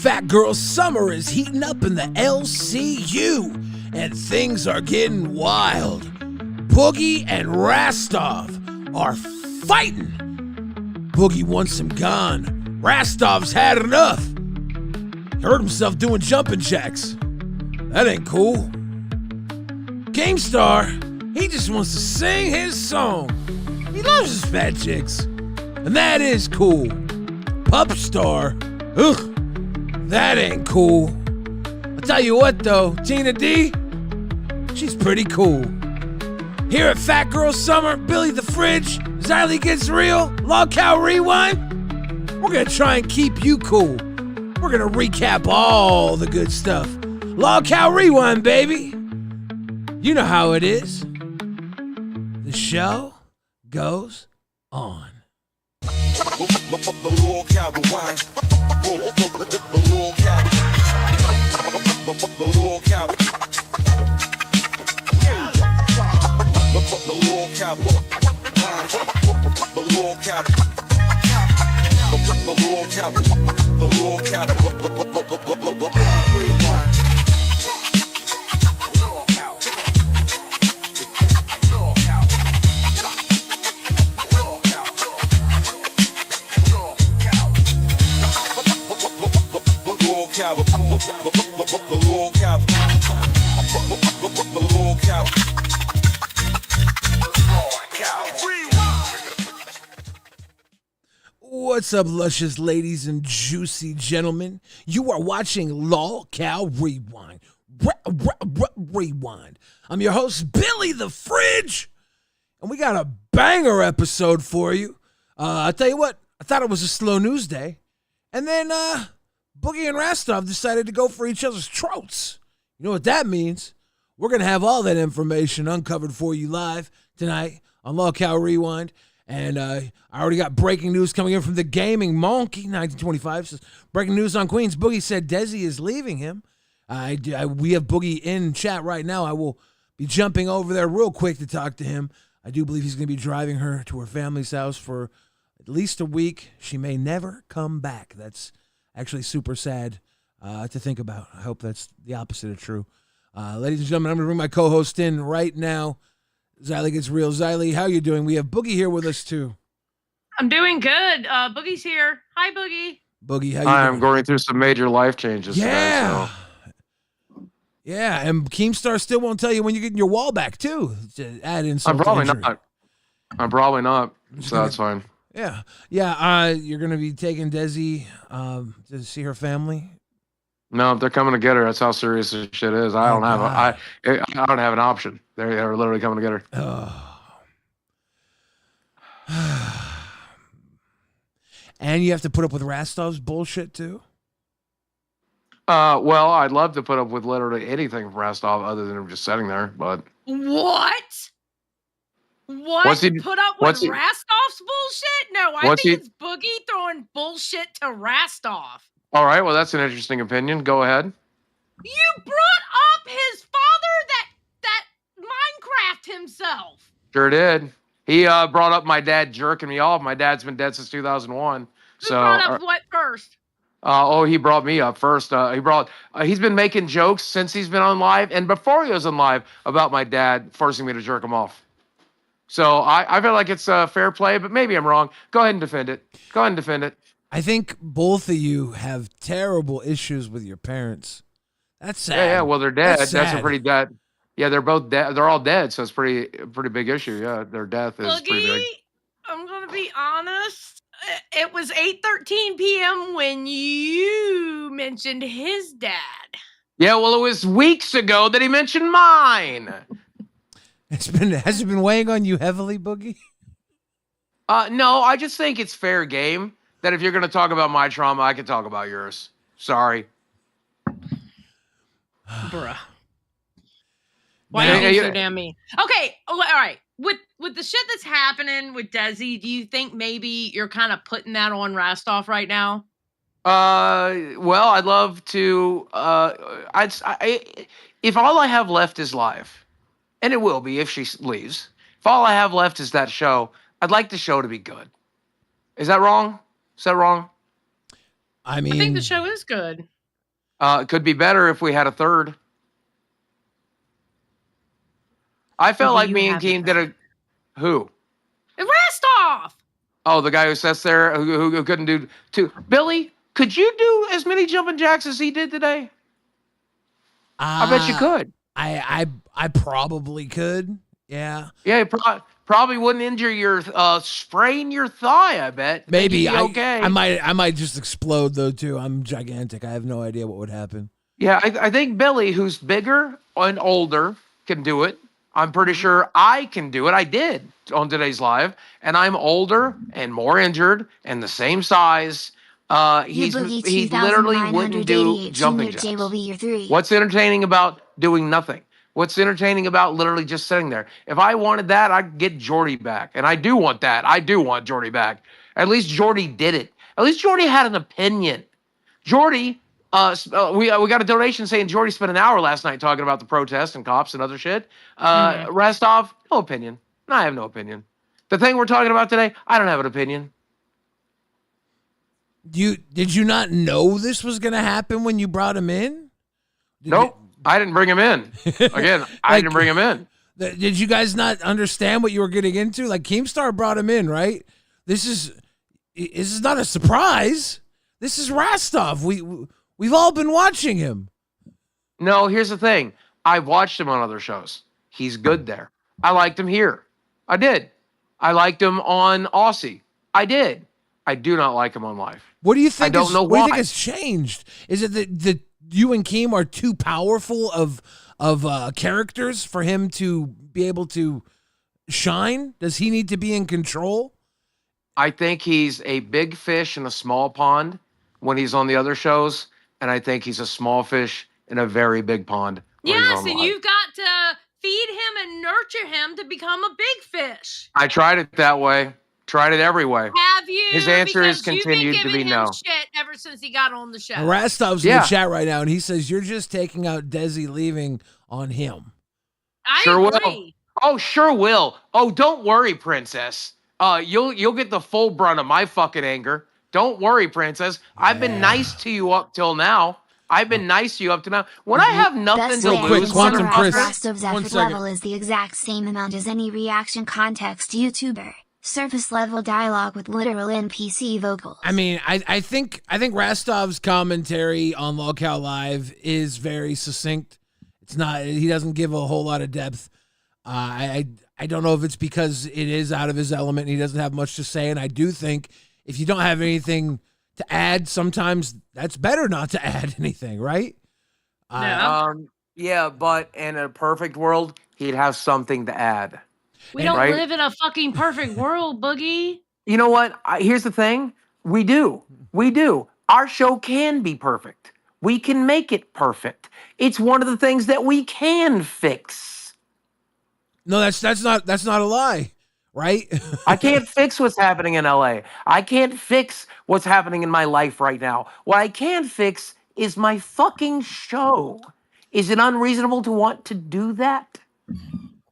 Fat girl summer is heating up in the LCU, and things are getting wild. Boogie and Rastoff are fighting. Boogie wants him gone. Rastoff's had enough. He hurt himself doing jumping jacks. That ain't cool. Star, he just wants to sing his song. He loves his fat chicks. And that is cool. Pup Star, ugh, that ain't cool. I'll tell you what though, Tina D, she's pretty cool. Here at Fat Girl Summer, Billy the Fridge, Xylee Gets Real, LolcowRewind, we're gonna try and keep you cool. We're gonna recap all the good stuff. LolcowRewind, baby. You know how it is. The show goes on. What's up, luscious ladies and juicy gentlemen? You are watching LolcowRewind. Rewind. I'm your host, Billy the Fridge, and we got a banger episode for you. I'll tell you what, I thought it was a slow news day, and then Boogie and Rastoff decided to go for each other's throats. You know what that means? We're going to have all that information uncovered for you live tonight on LolcowRewind. And I already got breaking news coming in from the Gaming Monkey, 1925. Says, breaking news on Queens. Boogie said Desi is leaving him. We have Boogie in chat right now. I will be jumping over there real quick to talk to him. I do believe he's going to be driving her to her family's house for at least a week. She may never come back. That's actually super sad to think about. I hope that's the opposite of true. Ladies and gentlemen, I'm going to bring my co-host in right now. Xylee Gets Real. Xylee, how you doing? We have Boogie here with us too. I'm doing good. Boogie's here. Hi, Boogie. Boogie, how you doing? I'm going through some major life changes today. So. Yeah, and Keemstar still won't tell you when you're getting your wall back too. To add in some I'm probably not. So that's fine. Yeah. You're gonna be taking Desi to see her family. No, they're coming to get her. That's how serious this shit is. I don't have an option. They're literally coming to get her. Oh. And you have to put up with Rastoff's bullshit too? Well, I'd love to put up with literally anything from Rastoff other than him just sitting there, but What? Put up with Rastoff's bullshit? No, I think it's Boogie throwing bullshit to Rastoff. All right, well, that's an interesting opinion. Go ahead. You brought up his father that Minecraft himself. Sure did. He brought up my dad jerking me off. My dad's been dead since 2001. Who brought up what first? He brought me up first. He's been making jokes since he's been on live and before he was on live about my dad forcing me to jerk him off. So I feel like it's fair play, but maybe I'm wrong. Go ahead and defend it. I think both of you have terrible issues with your parents. That's sad. Yeah. Well, they're dead. That's a pretty dead. Yeah, they're both dead. They're all dead, so it's a pretty big issue. Yeah, their death is Boogie, pretty big. I'm gonna be honest. It was 8:13 p.m. when you mentioned his dad. Yeah, well, it was weeks ago that he mentioned mine. Has it been weighing on you heavily, Boogie? No, I just think it's fair game that if you're going to talk about my trauma, I can talk about yours. Sorry. Bruh. Why are you so damn mean? Okay, all right. With the shit that's happening with Desi, do you think maybe you're kind of putting that on Rastoff right now? Well, I'd love to. If all I have left is live, and it will be if she leaves. If all I have left is that show, I'd like the show to be good. Is that wrong? I mean, I think the show is good. It could be better if we had a third. I felt like me and Keem did a... Who? Rastoff! Oh, the guy who sits there who couldn't do two. Billy, could you do as many jumping jacks as he did today? I bet you could. I probably could. Yeah. Yeah, probably wouldn't injure your sprain your thigh. I bet. Maybe. Okay. I might just explode though too. I'm gigantic. I have no idea what would happen. Yeah, I think Billy, who's bigger and older, can do it. I'm pretty sure I can do it. I did on today's live, and I'm older and more injured and the same size. He literally wouldn't do jumping jacks. Will be your 3. What's entertaining about doing nothing? What's entertaining about literally just sitting there? If I wanted that, I'd get Jordy back, and I do want that. I do want Jordy back. At least Jordy did it. At least Jordy had an opinion. Jordy. We got a donation saying Jordy spent an hour last night talking about the protests and cops and other shit. Rastoff, no opinion. No, I have no opinion. The thing we're talking about today, I don't have an opinion. Did you not know this was going to happen when you brought him in? Nope, I didn't bring him in. Again, I didn't bring him in. Did you guys not understand what you were getting into? Like Keemstar brought him in, right? This is not a surprise. This is Rastoff. We've all been watching him. No, here's the thing. I've watched him on other shows. He's good there. I liked him here. I did. I liked him on Aussie. I did. I do not like him on live. What do you think? I don't know what why. do you think has changed? Is it that you and Keem are too powerful of characters for him to be able to shine? Does he need to be in control? I think he's a big fish in a small pond when he's on the other shows. And I think he's a small fish in a very big pond. Yes, and you've got to feed him and nurture him to become a big fish. I tried it that way. Tried it every way. Have you? His answer because is continued to be no. Shit ever since he got on the show. Rastoff's in the chat right now, and he says you're just taking out Desi leaving on him. I sure agree. Will. Oh, sure will. Oh, don't worry, princess. You'll get the full brunt of my fucking anger. Don't worry, princess. Yeah. I've been nice to you up till now. When I have nothing to lose, Quantum Chris. Rastoff's effort level is the exact same amount as any reaction context YouTuber. Surface level dialogue with literal NPC vocals. I mean, I think Rastoff's commentary on Lolcow Live is very succinct. It's not. He doesn't give a whole lot of depth. I don't know if it's because it is out of his element and he doesn't have much to say. And I do think if you don't have anything to add, sometimes that's better not to add anything, right? Yeah, but in a perfect world, he'd have something to add. We don't live in a fucking perfect world, Boogie. You know what? Here's the thing. We do. Our show can be perfect. We can make it perfect. It's one of the things that we can fix. No, that's not a lie, right? I can't fix what's happening in LA. I can't fix what's happening in my life right now. What I can fix is my fucking show. Is it unreasonable to want to do that?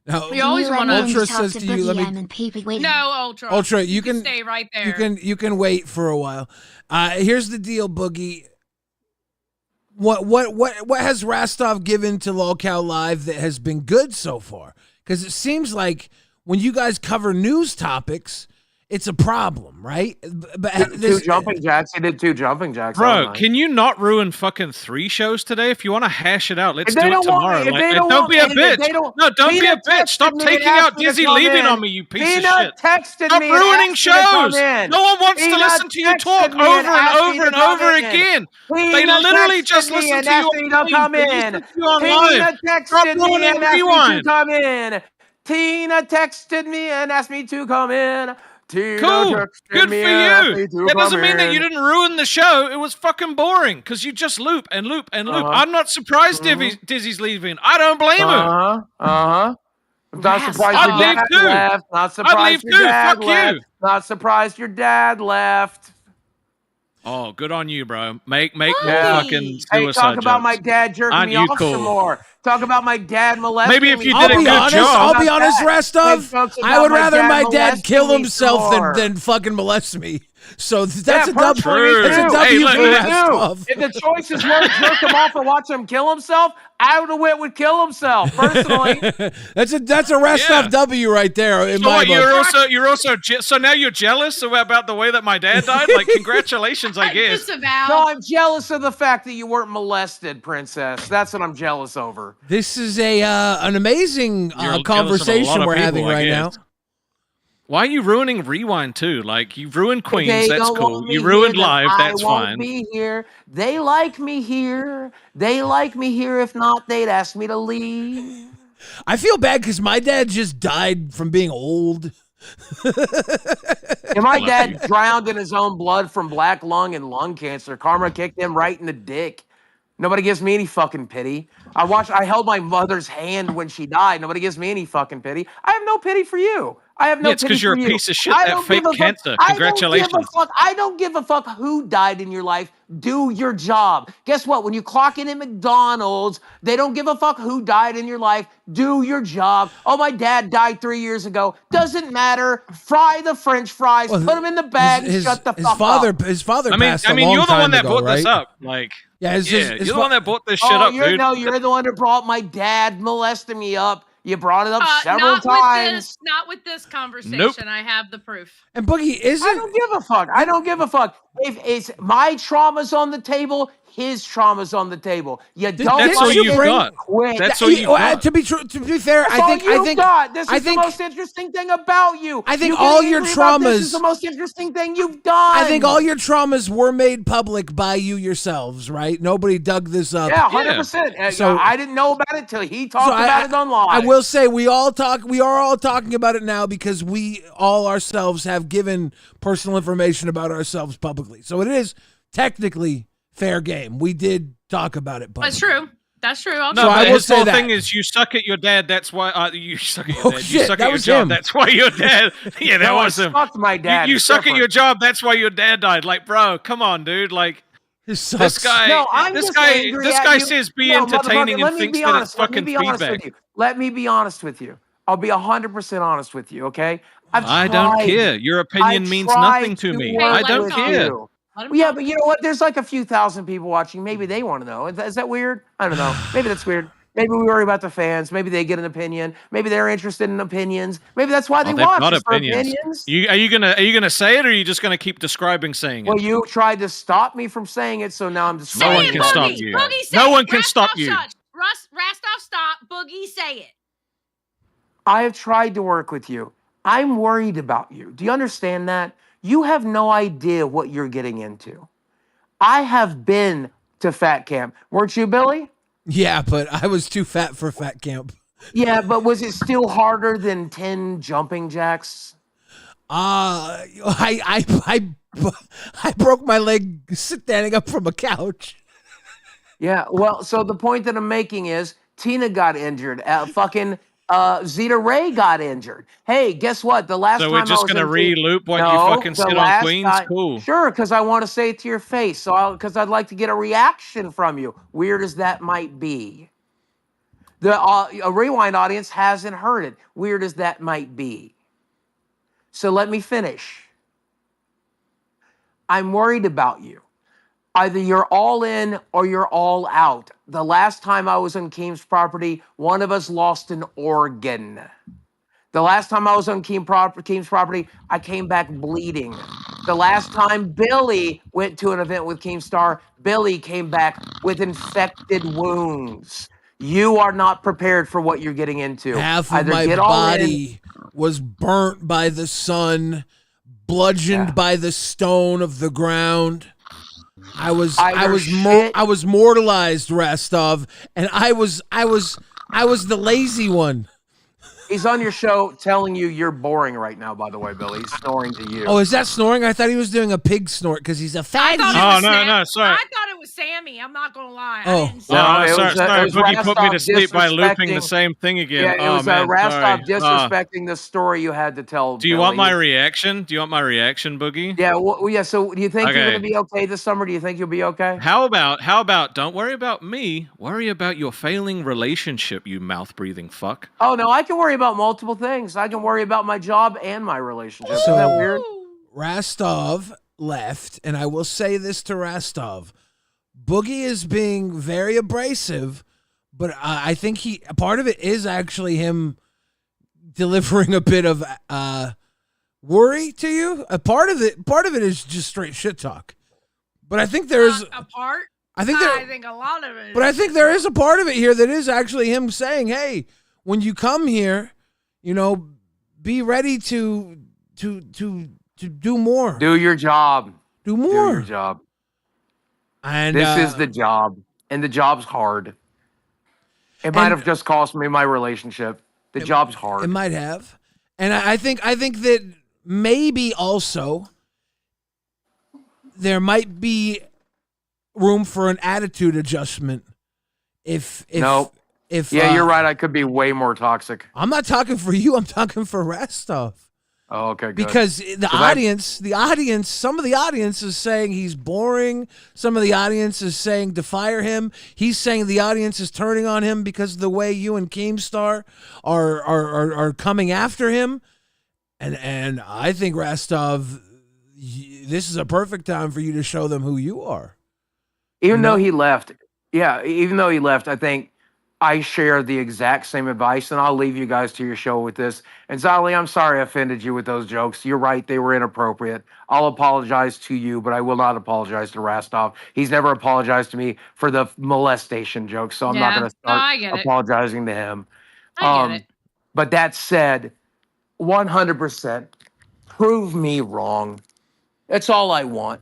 No, we always want Ultra says to you, No, Ultra. Ultra, you can stay right there. You can wait for a while. Here's the deal, Boogie. What has Rastoff given to Lolcow Live that has been good so far? Because it seems like when you guys cover news topics, it's a problem, right? But two jumping jacks. He did 2 jumping jacks. Bro, can you not ruin fucking 3 shows today? If you want to hash it out, let's do it tomorrow. Don't be a bitch. No, don't be a bitch. Stop taking out Dizzy leaving on me, you piece of shit. Stop ruining shows. No one wants to listen to you talk over and over and over again. They literally just listen to you come in. Tina texted me and asked me to come in. Tina texted me and asked me to come in. Cool. Good for you. That doesn't mean that you didn't ruin the show. It was fucking boring because you just loop and loop and loop. I'm not surprised Dizzy's leaving. I don't blame her. I'm not surprised your dad left. Not surprised your dad left. Not surprised your dad left. Oh, good on you, bro. Make more fucking suicide jokes. Talk about my dad jerking me off some more. Talk about my dad molesting me. Maybe if you did a good job. I'll be honest, Rastoff. I would rather my dad kill himself than fucking molest me. So that's a W. That's a W for Rastoff. If the choice is whether to jerk him off or watch him kill himself, I would have went with kill himself personally. that's a Rastoff W right there. In my book. You're also so now you're jealous about the way that my dad died. Like, congratulations, I guess. Just about. No, I'm jealous of the fact that you weren't molested, princess. That's what I'm jealous over. This is an amazing conversation we're having right now. Why are you ruining Rewind too? Like, you ruined Queens, that's cool. You ruined Live, that's fine. I won't be here. They like me here. They like me here. If not, they'd ask me to leave. I feel bad because my dad just died from being old. And my dad drowned in his own blood from black lung and lung cancer. Karma kicked him right in the dick. Nobody gives me any fucking pity. I held my mother's hand when she died. Nobody gives me any fucking pity. I have no pity for you. I have no pity for you. It's because you're a piece of shit that fake cancer. Congratulations. I don't give a fuck who died in your life. Do your job. Guess what? When you clock in at McDonald's, they don't give a fuck who died in your life. Do your job. Oh, my dad died 3 years ago. Doesn't matter. Fry the French fries. Put them in the bag. Shut the fuck up. His father passed a long time ago, right? you're the one that brought this up. Like, you're the one that brought this shit up, dude. No, you're the one that brought my dad molesting me up. You brought it up several times. Not with this conversation. Nope. I have the proof. And Boogie, I don't give a fuck. I don't give a fuck. If it's my trauma's on the table, his trauma's on the table. You don't. That's all you got. That's all you got. To be fair, I think this is the most interesting thing about you. I think all your traumas. This is the most interesting thing you've done. I think all your traumas were made public by you yourselves, right? Nobody dug this up. Yeah, 100%. So I didn't know about it till he talked about it on live. I will say we are all talking about it now because we all ourselves have given personal information about ourselves publicly. So it is technically fair game. We did talk about it. That's true. That's true. No, so I will say the thing is, you suck at your dad. That's why you suck at your dad. You suck at your job. That's why your dad. Yeah, that was him. Fuck my dad. You suck at your job. That's why your dad died. Like, bro, come on, dude. Like, this guy. No, this guy says be entertaining and thinks that it's fucking feedback. Let me be honest with you. I'll be 100% honest with you. Okay. I don't care. Your opinion means nothing to me. I don't care. Yeah, but you know what? There's like a few thousand people watching. Maybe they want to know. Is that weird? I don't know. Maybe that's weird. Maybe we worry about the fans. Maybe they get an opinion. Maybe they're interested in opinions. Maybe that's why they watch. Not opinions. Are you gonna say it, or are you just gonna keep describing saying it? Well, you tried to stop me from saying it, so now I'm just. No one can stop you. No one can stop you. Rastoff, stop. Boogie, say it. I have tried to work with you. I'm worried about you. Do you understand that? You have no idea what you're getting into. I have been to fat camp. Weren't you, Billy? Yeah, but I was too fat for fat camp. Yeah, but was it still harder than 10 jumping jacks? I broke my leg standing up from a couch. Yeah, well, so the point that I'm making is Tina got injured. Fucking Zeta Ray got injured. Hey, guess what? The last time we're just going to re-loop what you fucking said on Queens? Cool. Sure, because I want to say it to your face. Because I'd like to get a reaction from you. Weird as that might be. A Rewind audience hasn't heard it. Weird as that might be. So let me finish. I'm worried about you. Either you're all in or you're all out. The last time I was on Keem's property, one of us lost an organ. The last time I was on Keem's property, I came back bleeding. The last time Billy went to an event with Keemstar, Billy came back with infected wounds. You are not prepared for what you're getting into. Half of my body was burnt by the sun, bludgeoned by the stone of the ground. I was mortalized, Rastoff, and I was the lazy one. He's on your show telling you you're boring right now, by the way, Billy. He's snoring to you. Oh, is that snoring? I thought he was doing a pig snort because he's a fatty. No, sorry. I thought it was Sammy. I'm not going to lie. Oh. Sorry. Boogie put me to sleep by looping the same thing again. Yeah, it was Rastoff disrespecting the story you had to tell. Do you want my reaction? Boogie? Yeah, yeah. So do you think you're going to be okay this summer? Do you think you'll be okay? How about don't worry about me. Worry about your failing relationship, you mouth-breathing fuck. Oh, no, I can worry about multiple things. I can worry about my job and my relationship. Isn't that weird? Rastoff left, and I will say this to Rastoff, Boogie is being very abrasive, but I think part of it is actually him delivering a bit of worry to you. A part of it is just straight shit talk. But I think there's a part. I think a lot of it. But I think there is a part of it here that is actually him saying, "Hey, when you come here, be ready to do more. Do your job. Do more. Do your job. And this is the job, and the job's hard. It might have just cost me my relationship. The job's hard. It might have, and I think that maybe also there might be room for an attitude adjustment. If you're right. I could be way more toxic. I'm not talking for you. I'm talking for Rastoff. Oh, okay, good. Because the audience, some of the audience is saying he's boring. Some of the audience is saying to fire him. He's saying the audience is turning on him because of the way you and Keemstar are coming after him. And I think Rastoff, this is a perfect time for you to show them who you are. Even though he left, I think I share the exact same advice, and I'll leave you guys to your show with this. And Zali, I'm sorry I offended you with those jokes. You're right, they were inappropriate. I'll apologize to you, but I will not apologize to Rastoff. He's never apologized to me for the molestation jokes, so I'm not going to start apologizing to him. I get it. But that said, 100%, prove me wrong. That's all I want.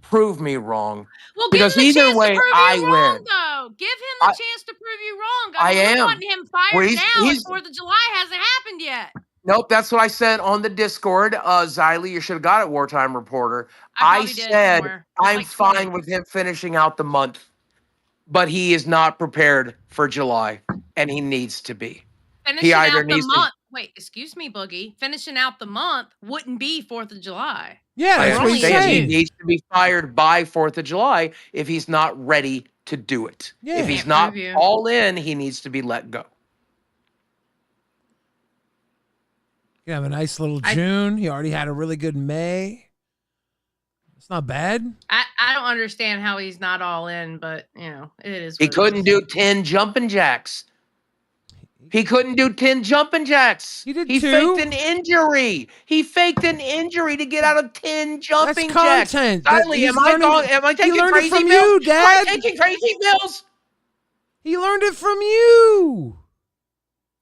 Prove me wrong. Well, because either way, I win. Though. Give him the chance to prove you wrong. I am. wanting him fired now. 4th of July hasn't happened yet. Nope, that's what I said on the Discord. Xylee, you should have got it, Wartime Reporter. I said I'm fine with him finishing out the month, but he is not prepared for July, and he needs to be. Finishing out the month. Wait, excuse me, Boogie. Finishing out the month wouldn't be 4th of July. Yeah, that's what he's saying. He needs to be fired by 4th of July if he's not ready to do it. Yeah. If he's not all in, he needs to be let go. You have a nice little June. He already had a really good May. It's not bad. I don't understand how he's not all in, but it is. He couldn't do 10 jumping jacks. He couldn't do 10 jumping jacks. He did 2. Faked an injury. He faked an injury to get out of 10 jumping jacks. That's content. Finally, am I taking crazy from pills? you, Dad. Am I taking crazy pills? He learned it from you.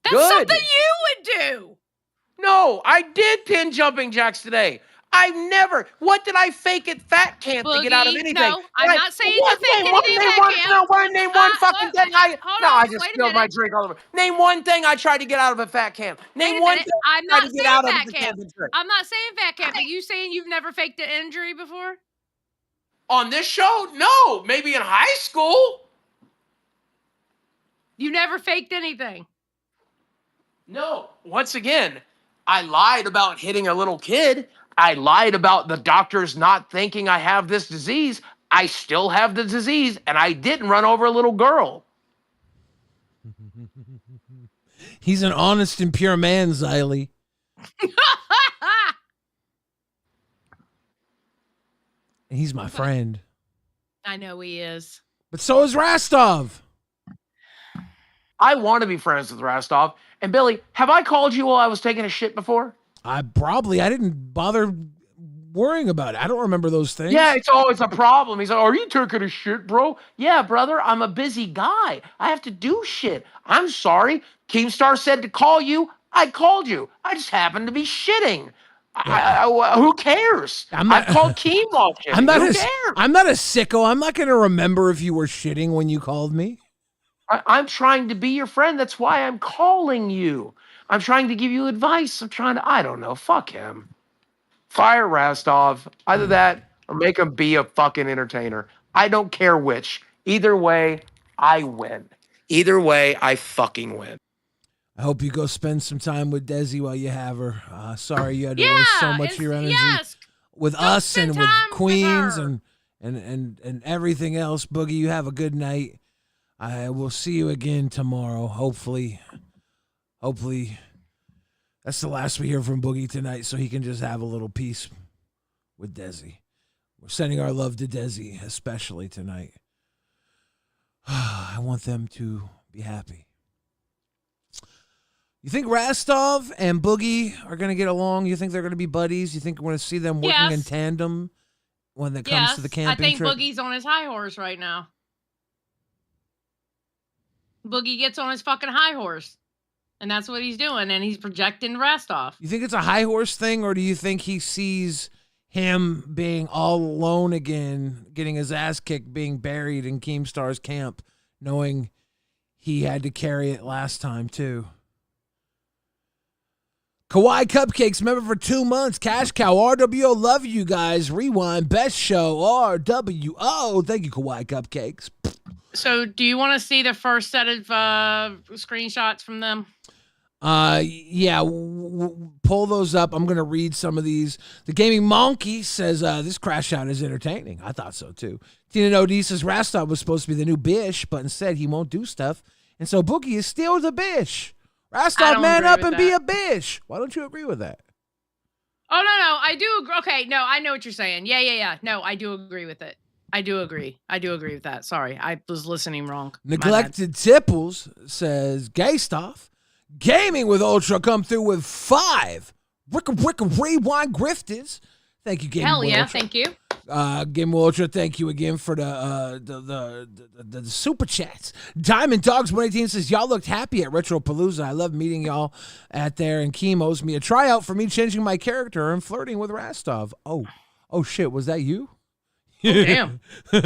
That's something you would do. No, I did 10 jumping jacks today. I've never. What did I fake at fat camp to get out of anything? No, I'm not saying you fake anything at fat camp. Name one fucking thing. I just spilled my drink all over. Name one thing I tried to get out of a fat camp. Name one thing I tried to get out of a fat camp. I'm not saying fat camp, but you saying you've never faked an injury before? On this show? No. Maybe in high school. You never faked anything? No. Once again, I lied about hitting a little kid. I lied about the doctors not thinking I have this disease. I still have the disease, and I didn't run over a little girl. He's an honest and pure man, Xylee. He's my friend. I know he is. But so is Rastoff. I want to be friends with Rastoff. And Billy, have I called you while I was taking a shit before? I didn't bother worrying about it. I don't remember those things. Yeah, it's always a problem. He's like, are you taking a shit, bro? Yeah, brother, I'm a busy guy. I have to do shit. I'm sorry. Keemstar said to call you. I called you. I just happened to be shitting. Yeah. Who cares? I called Keem while shitting. Who cares? I'm not a sicko. I'm not going to remember if you were shitting when you called me. I'm trying to be your friend. That's why I'm calling you. I'm trying to give you advice. I don't know. Fuck him. Fire Rastoff. Either that or make him be a fucking entertainer. I don't care which. Either way, I win. Either way, I fucking win. I hope you go spend some time with Desi while you have her. Sorry you had to waste so much of your energy with us and with Queens and everything else. Boogie, you have a good night. I will see you again tomorrow, hopefully. Hopefully, that's the last we hear from Boogie tonight, so he can just have a little peace with Desi. We're sending our love to Desi, especially tonight. I want them to be happy. You think Rastoff and Boogie are going to get along? You think they're going to be buddies? You think we're going to see them working in tandem when it comes to the camping trip? I think Boogie's on his high horse right now. Boogie gets on his fucking high horse. And that's what he's doing. And he's projecting Rastoff. You think it's a high horse thing, or do you think he sees him being all alone again, getting his ass kicked, being buried in Keemstar's camp, knowing he had to carry it last time too? Kawaii Cupcakes, member for 2 months. Cash Cow, RWO, love you guys. Rewind, best show, RWO. Thank you, Kawaii Cupcakes. So do you want to see the first set of screenshots from them? Yeah, pull those up. I'm going to read some of these. The Gaming Monkey says, this crash out is entertaining. I thought so, too. Tina OD says, Rastoff was supposed to be the new Bish, but instead he won't do stuff. And so Boogie is still the Bish. Rastoff, man up and be a Bish. Why don't you agree with that? Oh, no, I do agree. Okay, no, I know what you're saying. Yeah. No, I do agree with it. I do agree with that. Sorry, I was listening wrong. Neglected Tipples says, Gay stuff. Gaming with Ultra come through with 5. Rewind grifters. Thank you, Gaming with Ultra. Hell yeah, thank you. Gaming with Ultra, thank you again for the super chats. Diamond Dogs 118 says, y'all looked happy at Retropalooza. I love meeting y'all at there, and Keem owes me a tryout for me changing my character and flirting with Rastoff. Oh shit, was that you? Oh, damn. Who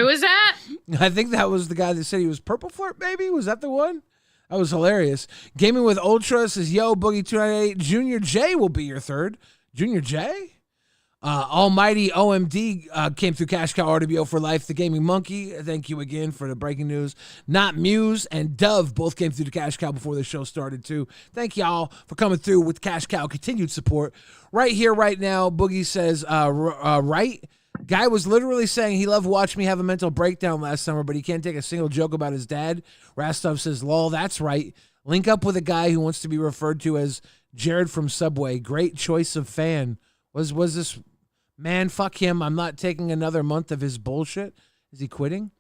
was that? I think that was the guy that said he was Purple Flirt, maybe? Was that the one? That was hilarious. Gaming with Ultra says, yo, Boogie298, Junior J will be your third. Junior J? Almighty OMD came through Cash Cow RWO for life. The Gaming Monkey, thank you again for the breaking news. Not Muse and Dove both came through the Cash Cow before the show started too. Thank y'all for coming through with Cash Cow. Continued support. Right here, right now, Boogie says, right? Guy was literally saying he loved watching me have a mental breakdown last summer, but he can't take a single joke about his dad. Rastoff says, lol, that's right. Link up with a guy who wants to be referred to as Jared from Subway. Great choice of fan. Was this... Man, fuck him. I'm not taking another month of his bullshit. Is he quitting?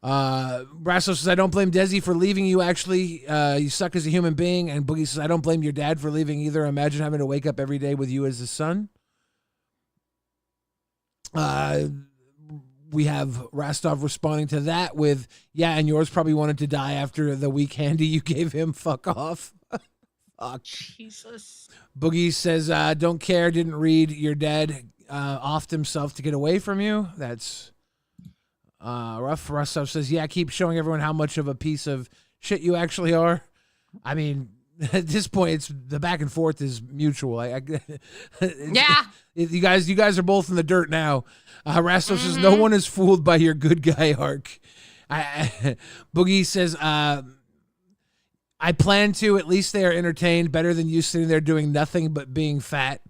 Brasso says, I don't blame Desi for leaving you. Actually, you suck as a human being. And Boogie says, I don't blame your dad for leaving either. Imagine having to wake up every day with you as his son. We have Rastoff responding to that with, yeah, and yours probably wanted to die after the weak handy you gave him. Fuck off. Fuck. Jesus. Boogie says, don't care, didn't read. Your dad offed himself to get away from you. That's rough. Rastoff says, yeah, keep showing everyone how much of a piece of shit you actually are. I mean, at this point, it's the back and forth is mutual. Yeah. You guys are both in the dirt now. Rastoff says, no one is fooled by your good guy arc. Boogie says, I plan to. At least they are entertained. Better than you sitting there doing nothing but being fat.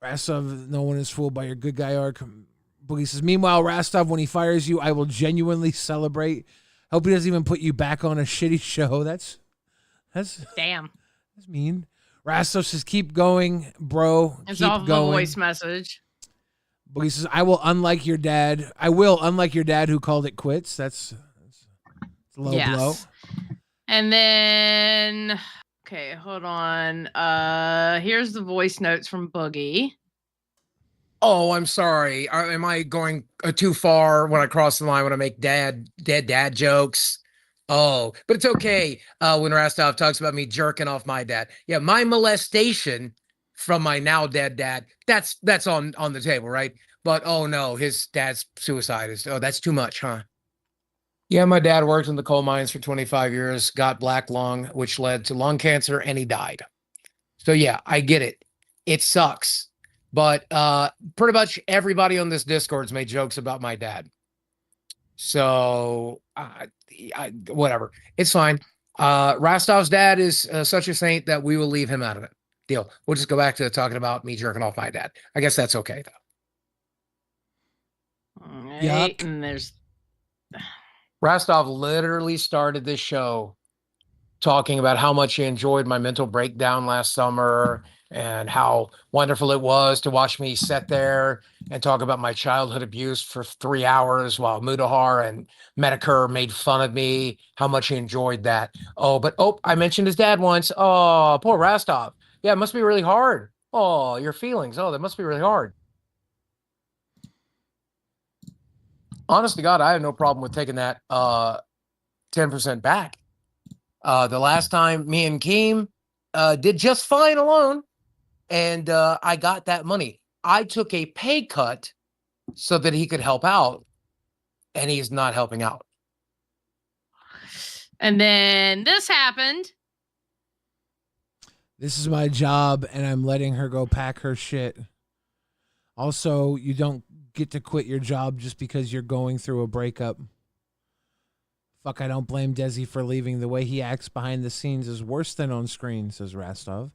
Rastoff, no one is fooled by your good guy arc. Boogie says, meanwhile, Rastoff, when he fires you, I will genuinely celebrate. Hope he doesn't even put you back on a shitty show. That's damn. That's mean. Rastoff says, keep going, bro. It's off the voice message. Boogie says, I will, unlike your dad who called it quits. That's a low blow. And then, okay, hold on. Here's the voice notes from Boogie. Oh, I'm sorry. Am I going too far when I cross the line when I make dad jokes? Oh, but it's okay. When Rastoff talks about me jerking off my dad. Yeah, my molestation from my now dead dad, that's on the table, right? But oh no, his dad's suicide that's too much, huh? Yeah, my dad worked in the coal mines for 25 years, got black lung, which led to lung cancer, and he died. So yeah, I get it. It sucks. But pretty much everybody on this Discord's made jokes about my dad. So whatever. It's fine. Rastoff's dad is such a saint that we will leave him out of it. Deal. We'll just go back to talking about me jerking off my dad. I guess that's okay, though. All right. And there's... Rastoff literally started this show talking about how much he enjoyed my mental breakdown last summer, and how wonderful it was to watch me sit there and talk about my childhood abuse for 3 hours while Mudahar and Medicare made fun of me, how much he enjoyed that. I mentioned his dad once. Oh, poor Rastoff. Yeah, it must be really hard. Oh, your feelings. Oh, that must be really hard. Honest to God, I have no problem with taking that 10% back. The last time me and Keem did just fine alone, and I got that money. I took a pay cut so that he could help out, and he's not helping out. And then this happened. This is my job, and I'm letting her go pack her shit. Also, you don't get to quit your job just because you're going through a breakup. Fuck, I don't blame Desi for leaving. The way he acts behind the scenes is worse than on screen, says Rastoff.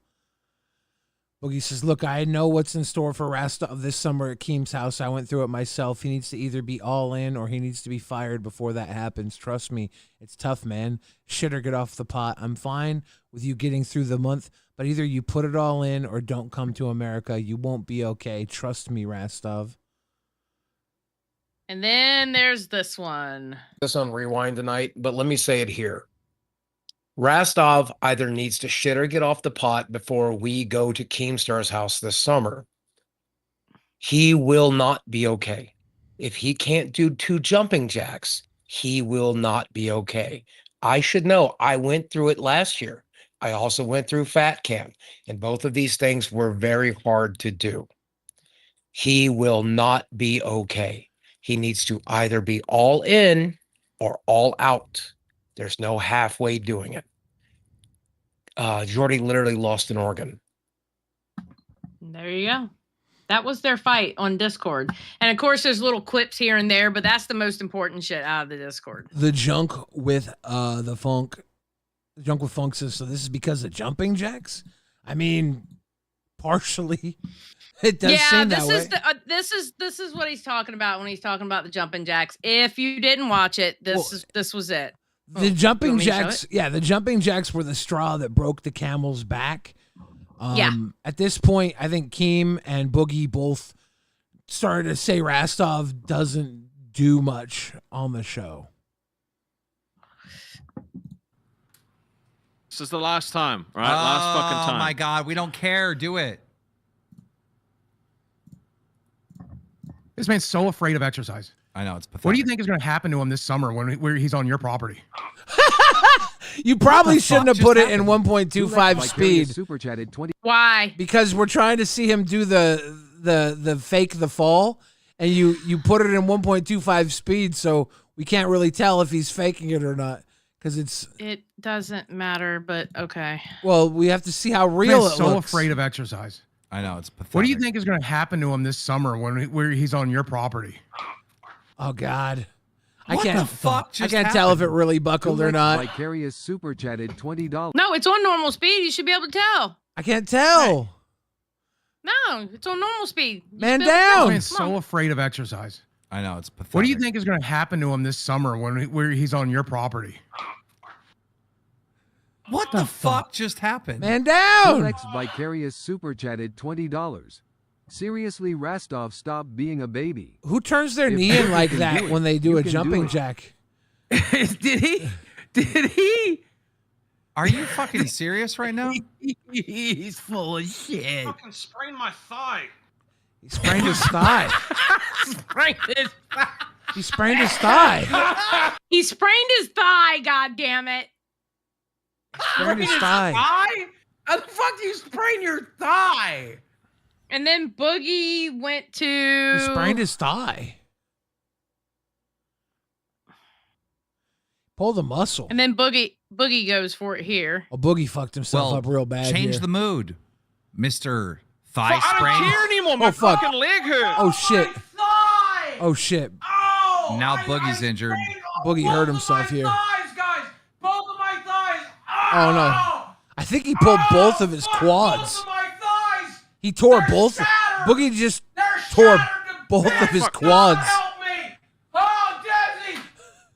Boogie says, look, I know what's in store for Rastoff this summer at Keem's house. I went through it myself. He needs to either be all in or he needs to be fired before that happens. Trust me, it's tough, man. Shit or get off the pot. I'm fine with you getting through the month, but either you put it all in or don't come to America. You won't be okay. Trust me, Rastoff. And then there's this one. This on Rewind tonight, but let me say it here. Rastov either needs to shit or get off the pot before we go to Keemstar's house this summer. He will not be okay. If he can't do 2 jumping jacks, he will not be okay. I should know. I went through it last year. I also went through Fat Camp, and both of these things were very hard to do. He will not be okay. He needs to either be all in or all out. There's no halfway doing it. Jordy literally lost an organ. There you go. That was their fight on Discord. And of course, there's little clips here and there, but that's the most important shit out of the Discord. The junk with the funk. The junk with funk says, so this is because of jumping jacks? I mean, partially. It does seem that way. This is what he's talking about when he's talking about the jumping jacks. If you didn't watch it, this was it. The jumping jacks, the jumping jacks were the straw that broke the camel's back. At this point, I think Keem and Boogie both started to say Rastov doesn't do much on the show. This is the last time, right? Last fucking time. Oh my God, we don't care. Do it. This man's so afraid of exercise. I know, it's pathetic. What do you think is going to happen to him this summer where he's on your property? You probably shouldn't have put it in 1.25 speed. Super chatted 20. Why? Because we're trying to see him do the fake the fall, and you put it in 1.25 speed, so we can't really tell if he's faking it or not. Because it doesn't matter, but okay. Well, we have to see how real it looks. So afraid of exercise. I know, it's pathetic. What do you think is going to happen to him this summer where he's on your property? Oh God, what the fuck just I can't tell if it really buckled or not. Vicarious super chatted $20. No, it's on normal speed. You should be able to tell. I can't tell. No, it's on normal speed. Man down. I'm so afraid of exercise. I know, it's pathetic. What do you think is going to happen to him this summer where he's on your property? What the fuck just happened? Man down. Alex Vicarious super chatted $20. Seriously, Rastov, stop being a baby. Who turns their knee in like that when they do a jumping jack? Did he? Did he? Are you fucking serious right now? He's full of shit. I fucking sprained my thigh. He sprained his thigh. He sprained his thigh. He sprained his thigh, God damn it. Sprained his thigh. How the fuck do you sprain your thigh? And then Boogie went to... He sprained his thigh. Pull the muscle. And then Boogie goes for it here. Oh, Boogie fucked himself up real bad. Change the mood, Mr. Thigh Sprain. I don't care anymore. My fucking leg hurts. Oh, shit. Oh, shit. Oh, now Boogie's injured. Boogie hurt himself here. Guys. Both of my thighs. Oh, no. I think he pulled both of his quads. He tore both. Boogie just tore both of his quads. Help me. Oh, Desi.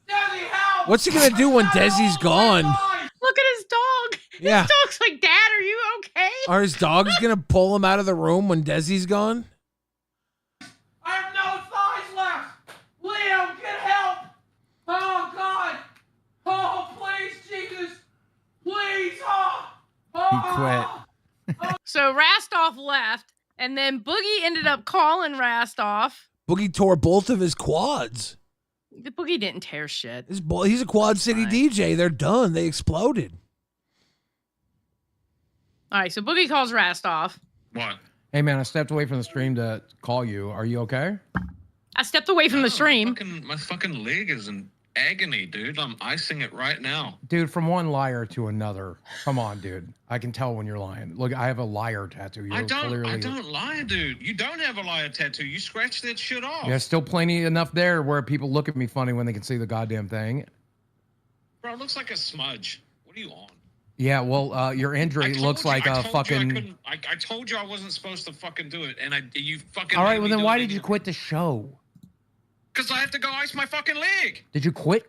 Desi, help. What's he going to do when Desi's gone? Look at his dog. Yeah. His dog's like, Dad, are you okay? Are his dogs gonna pull him out of the room when Desi's gone? I have no thighs left. Liam, get help. Oh, God. Oh, please, Jesus. Please. He quit. So Rastoff left, and then Boogie ended up calling Rastoff. Boogie tore both of his quads. The Boogie didn't tear shit. He's a Quad City DJ. They're done. They exploded. All right, so Boogie calls Rastoff. What? Hey, man, I stepped away from the stream to call you. Are you okay? I stepped away from the stream. My fucking leg is in agony, dude. I'm icing it right now. Dude, from one liar to another. Come on, dude. I can tell when you're lying. Look, I have a liar tattoo. I don't lie, dude. You don't have a liar tattoo. You scratch that shit off. There's still plenty enough there where people look at me funny when they can see the goddamn thing. Bro, it looks like a smudge. What are you on? Yeah, well, your injury looks like a fucking... I told you I wasn't supposed to fucking do it, and you fucking... All right, well then why did you quit the show? Because I have to go ice my fucking leg. Did you quit?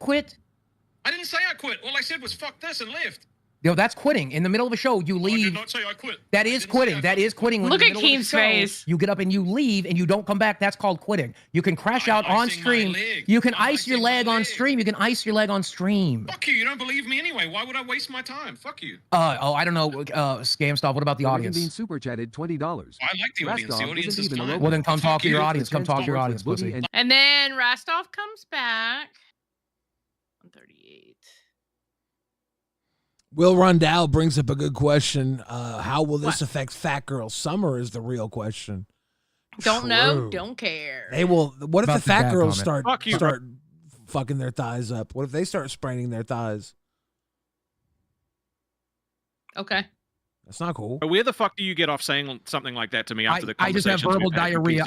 I didn't say I quit. All I said was fuck this and left. Yo, that's quitting. In the middle of a show, you leave. I did not say I quit. That is quitting. That is quitting. Look at Keem's face. You get up and you leave and you don't come back. That's called quitting. You can crash out on stream. You can ice your leg on stream. You can ice your leg on stream. Fuck you. You don't believe me anyway. Why would I waste my time? Fuck you. I don't know. Scam stuff. What about the audience? Bean super chatted $20. I like the audience. The audience is fine. Well, then come talk to your audience. Come talk to your audience, pussy. And then Rastoff comes back. 138. Will Rondell brings up a good question. How will this affect Fat Girl Summer is the real question. Don't know, don't care. They will. What if the fat girls start start fucking their thighs up? What if they start spraining their thighs? Okay. That's not cool. Where the fuck do you get off saying something like that to me after the conversation? I just have verbal diarrhea.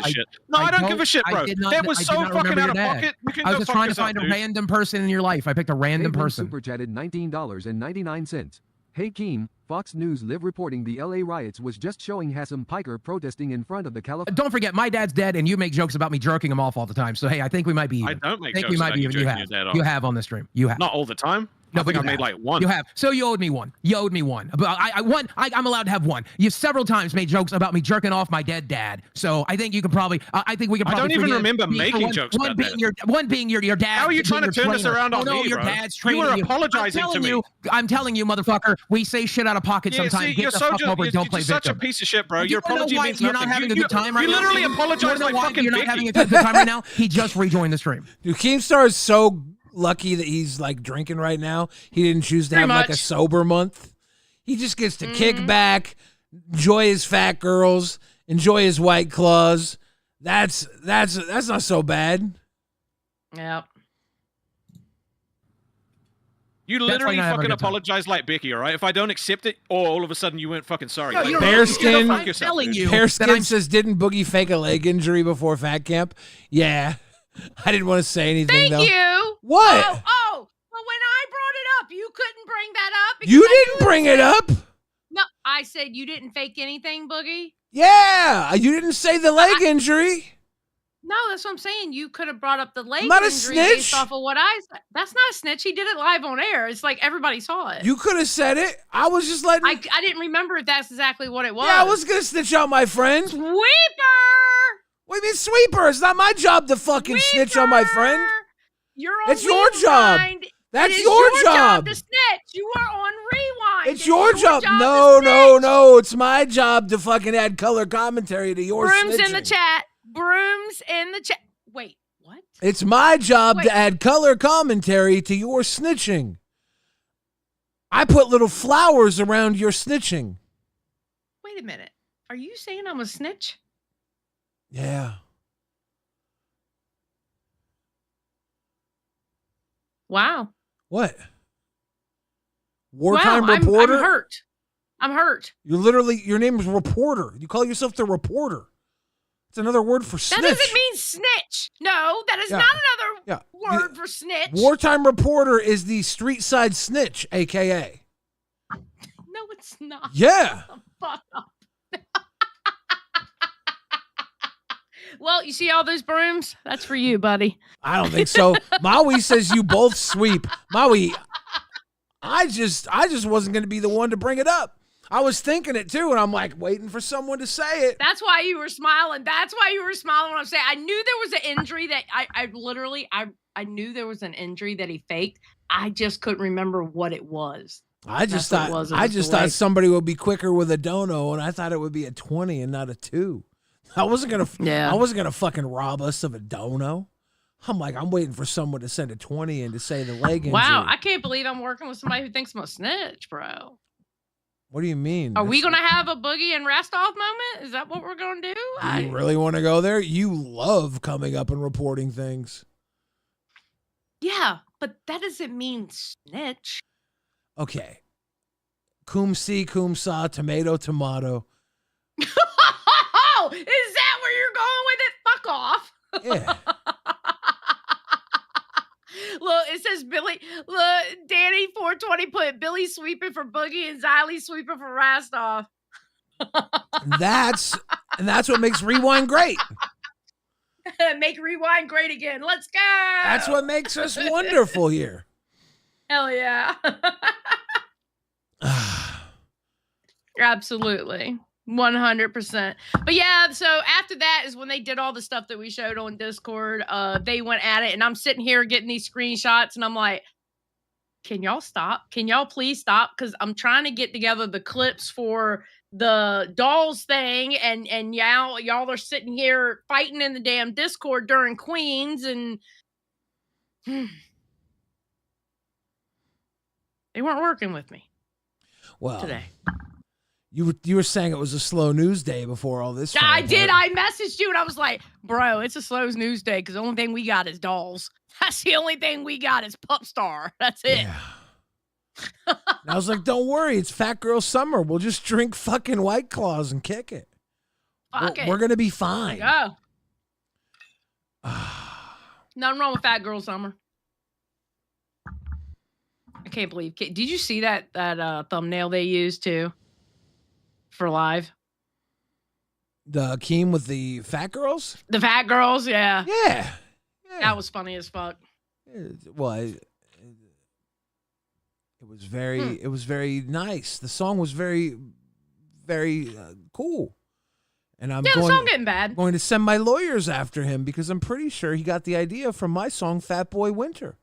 I don't give a shit, bro. That was so fucking out of pocket. I was just trying to find a random person in your life. I picked a random person. Super chatted $19.99. Hey Keem, Fox News Live reporting the LA riots was just showing Hassan Piker protesting in front of the California. Don't forget, my dad's dead, and you make jokes about me jerking him off all the time. So hey, I think we might be even. I don't make jokes about you jerking your dad off. You have on the stream. You have. Not all the time. No, I think I made like one. You have. So you owed me one. You owed me one. But I'm allowed to have one. You several times made jokes about me jerking off my dead dad. So I think you can probably. I think we can probably. I don't even remember making jokes about that. One being your dad. How are you trying to turn this around on me, your bro? dad's training you were apologizing to me. I'm telling you, motherfucker. We say shit out of pocket sometimes. Get the fuck over. Don't play victim. You're such a piece of shit, bro. Your apology means nothing. You're not having a good time right now. You literally apologize like fucking. You're not having a good time right now. He just rejoined the stream. Dude, Keemstar is so lucky that he's like drinking right now. He didn't choose to have like a sober month. He just gets to kick back, enjoy his fat girls, enjoy his White Claws. That's not so bad. Yep. You literally fucking apologize like Becky, all right? If I don't accept it, all of a sudden you weren't fucking sorry. No, Bearskin, Bearskin says, didn't Boogie fake a leg injury before Fat Camp? Yeah. I didn't want to say anything, though. Thank you. What? Oh, well, when I brought it up, you couldn't bring that up. You didn't bring it up? No, I said you didn't fake anything, Boogie. Yeah, you didn't say the leg injury. No, that's what I'm saying. You could have brought up the leg not injury a snitch. based off of what I said. That's not a snitch. He did it live on air. It's like everybody saw it. You could have said it. I was just letting... I didn't remember if that's exactly what it was. Yeah, I was going to snitch out my friend. Sweeper! What do you mean sweeper? It's not my job to fucking snitch on my friend. You're on It's your job. That's your job. To snitch. You are on rewind. It's your job. No. It's my job to fucking add color commentary to your Brooms snitching. in the chat. Brooms in the chat. Wait, what? It's my job to add color commentary to your snitching. I put little flowers around your snitching. Wait a minute. Are you saying I'm a snitch? Yeah. Wow. What? Wartime reporter? I'm hurt. Your name is reporter. You call yourself the reporter. It's another word for snitch. That doesn't mean snitch. No, that is not another word for snitch. Wartime reporter is the street side snitch, AKA. No, it's not. Yeah. Fuck up. Well, you see all those brooms? That's for you, buddy. I don't think so. Maui says you both sweep. Maui, I just wasn't going to be the one to bring it up. I was thinking it too, and I'm like waiting for someone to say it. That's why you were smiling. That's why you were smiling when I'm saying I knew there was an injury that I knew there was an injury that he faked. I just couldn't remember what it was. I just thought somebody would be quicker with a dono, and I thought it would be a 20 and not a 2. I wasn't gonna fucking rob us of a dono. I'm like, I'm waiting for someone to send a 20 and to say the leg injury. Wow, I can't believe I'm working with somebody who thinks I'm a snitch, bro. What do you mean? Are we going to have a Boogie and Rastoff moment? Is that what we're going to do? You really want to go there? You love coming up and reporting things. Yeah, but that doesn't mean snitch. Okay. Cum si, cum sa, tomato, tomato. Oh, is that where you're going with it? Fuck off. Yeah. Look, it says Billy. Look, Danny 420 put Billy sweeping for Boogie and Xylee sweeping for Rastoff. That's what makes Rewind great. Make Rewind great again. Let's go. That's what makes us wonderful here. Hell yeah. Absolutely. 100%. But yeah, so after that is when they did all the stuff that we showed on Discord. They went at it, and I'm sitting here getting these screenshots, and I'm like, can y'all stop? Can y'all please stop? Because I'm trying to get together the clips for the dolls thing, and y'all are sitting here fighting in the damn Discord during Queens, and they weren't working with me. Well, today. You were saying it was a slow news day before all this. I did. I messaged you and I was like, bro, it's a slow news day because the only thing we got is dolls. That's the only thing we got is Pup Star. That's it. Yeah. I was like, don't worry. It's Fat Girl Summer. We'll just drink fucking White Claws and kick it. We're going to be fine. Go. Nothing wrong with Fat Girl Summer. I can't believe. Did you see that thumbnail they used too? For live, the Keem with the fat girls. The fat girls, yeah. That was funny as fuck. Well, it was very, it was very nice. The song was very, very cool. And the song getting bad. Going to send my lawyers after him because I'm pretty sure he got the idea from my song "Fat Boy Winter."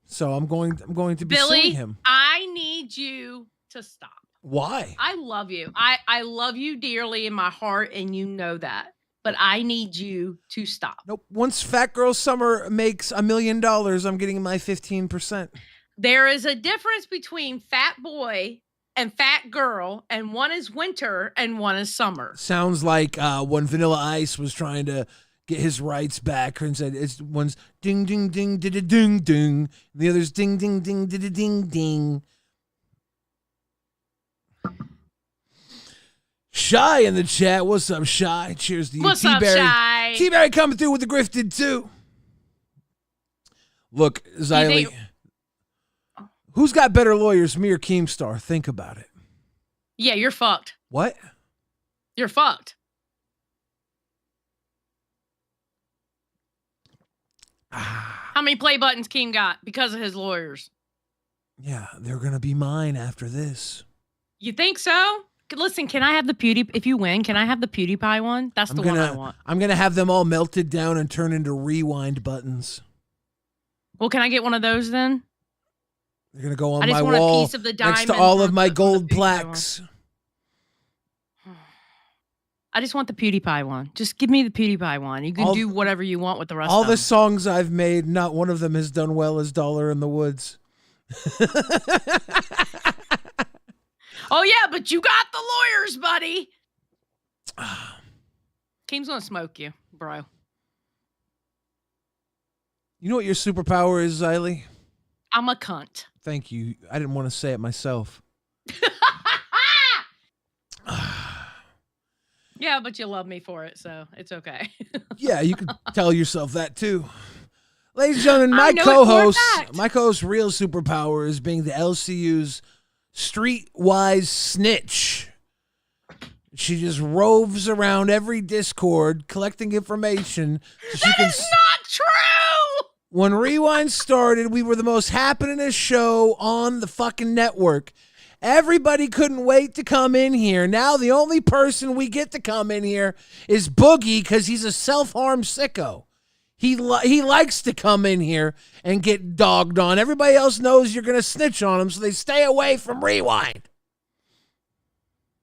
So I'm going to be Billy, suing him. I need you to stop. Why? I love you. I love you dearly in my heart, and you know that. But I need you to stop. Nope. Once Fat Girl Summer makes $1 million, I'm getting my 15%. There is a difference between Fat Boy and Fat Girl, and one is winter and one is summer. Sounds like when Vanilla Ice was trying to get his rights back and said one's ding ding ding ding ding ding, the other's ding ding ding ding ding ding. Shy in the chat. What's up, Shy? Cheers to you. What's up, Shy? T-Berry coming through with the grifted too. Look, Xylee. Who's got better lawyers, me or Keemstar? Think about it. Yeah, you're fucked. What? You're fucked. How many play buttons Keem got because of his lawyers? Yeah, they're going to be mine after this. You think so? Listen, can I have the if you win, can I have the PewDiePie one? That's the one I want. I'm going to have them all melted down and turn into rewind buttons. Well, can I get one of those then? They're going to go on my wall a piece of the next to all of my gold plaques. I just want the PewDiePie one. Just give me the PewDiePie one. You can do whatever you want with the rest of them. All the songs I've made, not one of them has done well as Dollar in the Woods. Oh, yeah, but you got the lawyers, buddy. Keem's going to smoke you, bro. You know what your superpower is, Xylee? I'm a cunt. Thank you. I didn't want to say it myself. Yeah, but you love me for it, so it's okay. Yeah, you can tell yourself that, too. Ladies and gentlemen, my co-host's real superpower is being the LCU's streetwise snitch. She just roves around every Discord collecting information. So that is not true! When Rewind started, we were the most happeningest show on the fucking network. Everybody couldn't wait to come in here. Now the only person we get to come in here is Boogie because he's a self-harm sicko. He likes to come in here and get dogged on. Everybody else knows you're going to snitch on him, so they stay away from Rewind.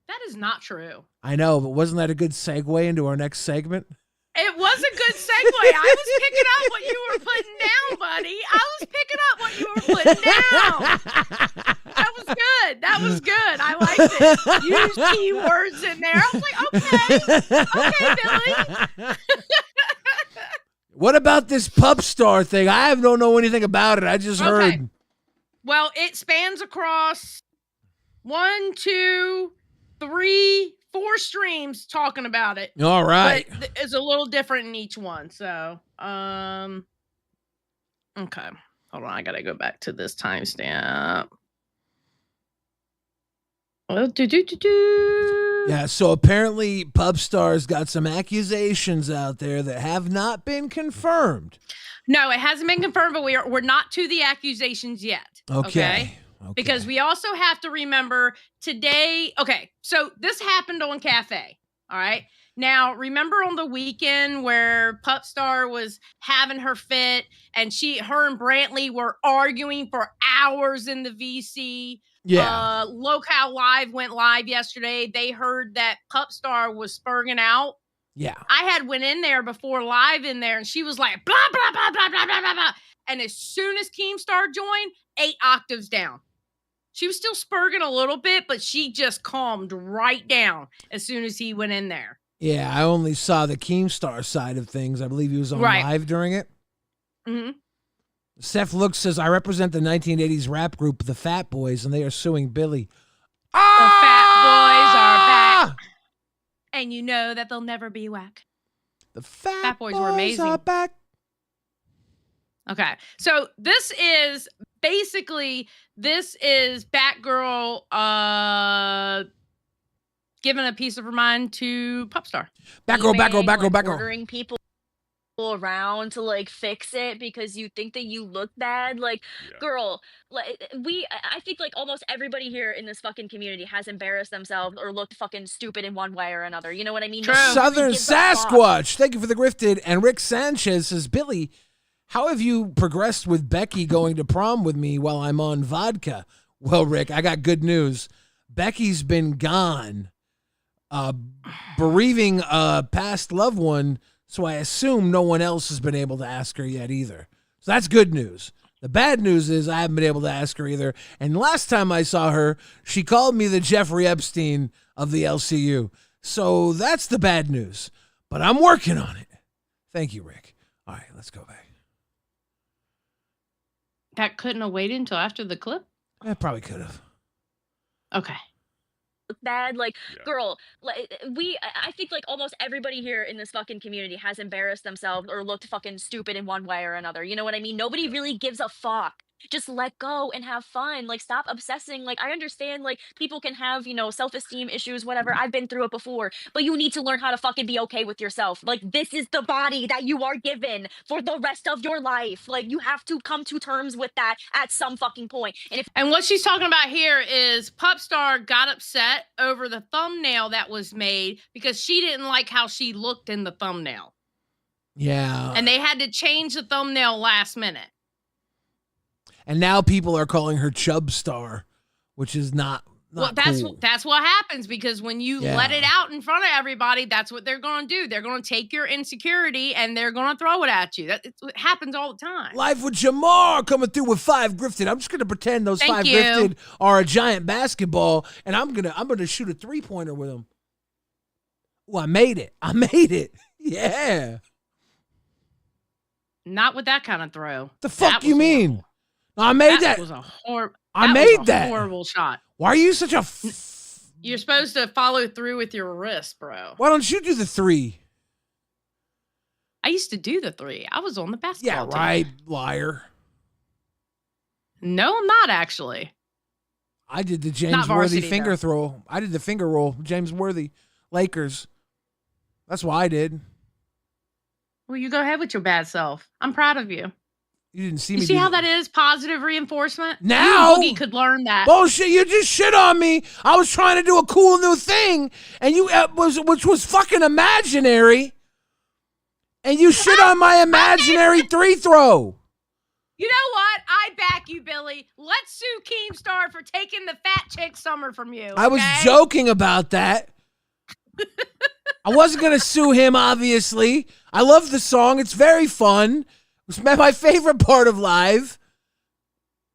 That is not true. I know, but wasn't that a good segue into our next segment? It was a good segue. I was picking up what you were putting down, buddy. I was picking up what you were putting down. That was good. That was good. I liked it. Use keywords in there. I was like, okay. Okay, Billy. What about this Pup Star thing? I don't know anything about it. I just heard. Well, it spans across 1, 2, 3, 4 streams talking about it. All right. But it's a little different in each one. So, okay. Hold on. I got to go back to this timestamp. Well, Yeah, so apparently Pup Star's got some accusations out there that have not been confirmed. No, it hasn't been confirmed, but we're not to the accusations yet. Okay. Because we also have to remember today. Okay, so this happened on Cafe. All right. Now, remember on the weekend where Pup Star was having her fit and her and Brantley were arguing for hours in the VC? Yeah. Local Live went live yesterday. They heard that Pup Star was spurging out. Yeah. I had went in there before live in there and she was like, blah, blah, blah, blah, blah, blah, blah, blah. And as soon as Keemstar joined, 8 octaves down. She was still spurging a little bit, but she just calmed right down as soon as he went in there. Yeah, I only saw the Keemstar side of things. I believe he was on live during it. Mm-hmm. Seth Look says, I represent the 1980s rap group, the Fat Boys, and they are suing Billy. The Fat Boys are back. And you know that they'll never be whack. The Fat Boys were amazing. Are back. Okay, so this is Batgirl giving a piece of her mind to Pup Star. Batgirl. Ordering people around to like fix it because you think that you look bad. Like, girl, like I think like almost everybody here in this fucking community has embarrassed themselves or looked fucking stupid in one way or another. You know what I mean? Southern Sasquatch. Thank you for the grifted. And Rick Sanchez says, Billy, how have you progressed with Becky going to prom with me while I'm on vodka? Well, Rick, I got good news. Becky's been gone, bereaving a past loved one, so I assume no one else has been able to ask her yet either. So that's good news. The bad news is I haven't been able to ask her either. And last time I saw her, she called me the Jeffrey Epstein of the LCU. So that's the bad news. But I'm working on it. Thank you, Rick. All right, let's go back. That couldn't have waited until after the clip? I probably could have. Okay. Bad, like, girl, like I think like almost everybody here in this fucking community has embarrassed themselves or looked fucking stupid in one way or another. You know what I mean? Nobody really gives a fuck. Just let go and have fun. Like, stop obsessing. Like, I understand, like, people can have, you know, self-esteem issues, whatever. I've been through it before. But you need to learn how to fucking be okay with yourself. Like, this is the body that you are given for the rest of your life. Like, you have to come to terms with that at some fucking point. And what she's talking about here is Pup Star got upset over the thumbnail that was made because she didn't like how she looked in the thumbnail. Yeah. And they had to change the thumbnail last minute. And now people are calling her Chub Star, which is not well, cool. That's what happens because when you let it out in front of everybody, that's what they're going to do. They're going to take your insecurity and they're going to throw it at you. It happens all the time. Live with Jamar coming through with 5 grifted. I'm just going to pretend those 5 grifted are a giant basketball, and I'm gonna shoot a 3-pointer with them. Oh, I made it. Yeah. Not with that kind of throw. The fuck you mean? Horrible. I made that. Was a horrible shot. Why are you such a? You're supposed to follow through with your wrist, bro. Why don't you do the 3? I used to do the 3. I was on the basketball team. Yeah, right, liar. No, I'm not actually. I did the James Worthy finger throw. I did the finger roll. James Worthy, Lakers. That's what I did. Well, you go ahead with your bad self. I'm proud of you. You didn't see me. You see how that is positive reinforcement? Now, Boogie could learn that. Bullshit! You just shit on me. I was trying to do a cool new thing, and which was fucking imaginary, and you shit on my imaginary 3-throw. You know what? I back you, Billy. Let's sue Keemstar for taking the fat chick summer from you. Okay? I was joking about that. I wasn't gonna sue him, obviously. I love the song. It's very fun. It's my favorite part of live.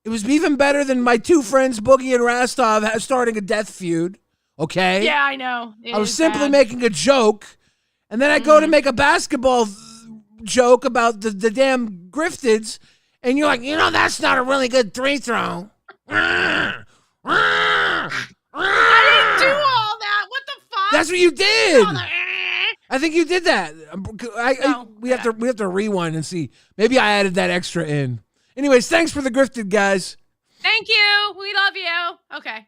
It was even better than my two friends, Boogie and Rastoff, starting a death feud. Okay? Yeah, I know. I was simply making a joke, and then I go to make a basketball joke about the damn Grifteds, and you're like, that's not a really good 3-throw. I didn't do all that. What the fuck? That's what you did. I think you did that. We have to rewind and see. Maybe I added that extra in. Anyways, thanks for the grifted, guys. Thank you. We love you. Okay.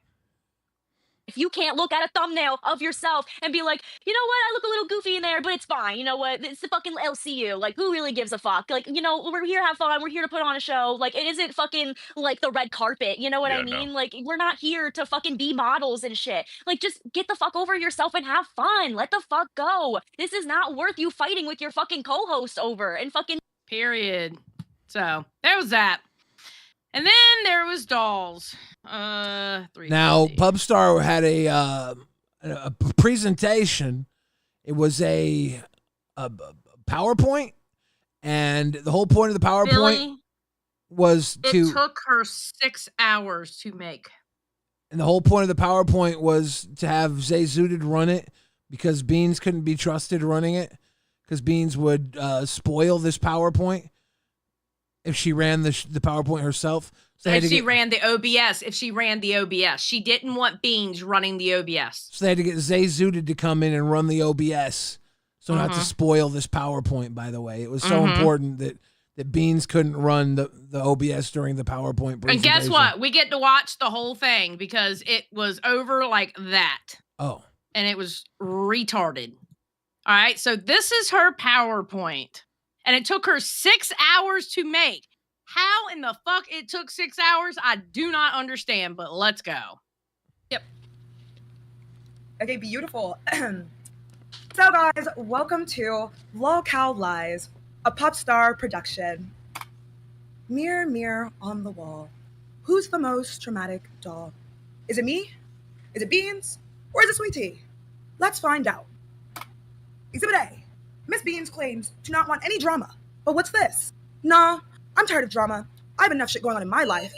If you can't look at a thumbnail of yourself and be like, you know what, I look a little goofy in there, but it's fine. You know what? It's the fucking LCU. Like, who really gives a fuck? Like, we're here to have fun. We're here to put on a show. Like, it isn't fucking like the red carpet. You know what I mean? No. Like, we're not here to fucking be models and shit. Like, just get the fuck over yourself and have fun. Let the fuck go. This is not worth you fighting with your fucking co-host over and fucking. Period. So, there was that. And then there was dolls. Now, Pup Star had a presentation. It was a PowerPoint, and the whole point of the PowerPoint Billy, was it took her 6 hours to make. And the whole point of the PowerPoint was to have Zay Zooted run it because Beans couldn't be trusted running it because Beans would spoil this PowerPoint if she ran the PowerPoint herself. So if she ran the OBS. She didn't want Beans running the OBS. So they had to get Zay Zooted to come in and run the OBS. So not to spoil this PowerPoint, by the way. It was so important that Beans couldn't run the OBS during the PowerPoint presentation. And guess what? We get to watch the whole thing because it was over like that. Oh. And it was retarded. All right. So this is her PowerPoint. And it took her 6 hours to make. How in the fuck it took 6 hours, I do not understand, but let's go. Yep. Okay, beautiful. So guys, welcome to Lolcow Lies, a Pup Star production. Mirror, mirror on the wall. Who's the most dramatic doll? Is it me? Is it Beans? Or is it Sweet Tea? Let's find out. Exhibit A. Miss Beans claims to not want any drama. But what's this? Nah, I'm tired of drama. I have enough shit going on in my life.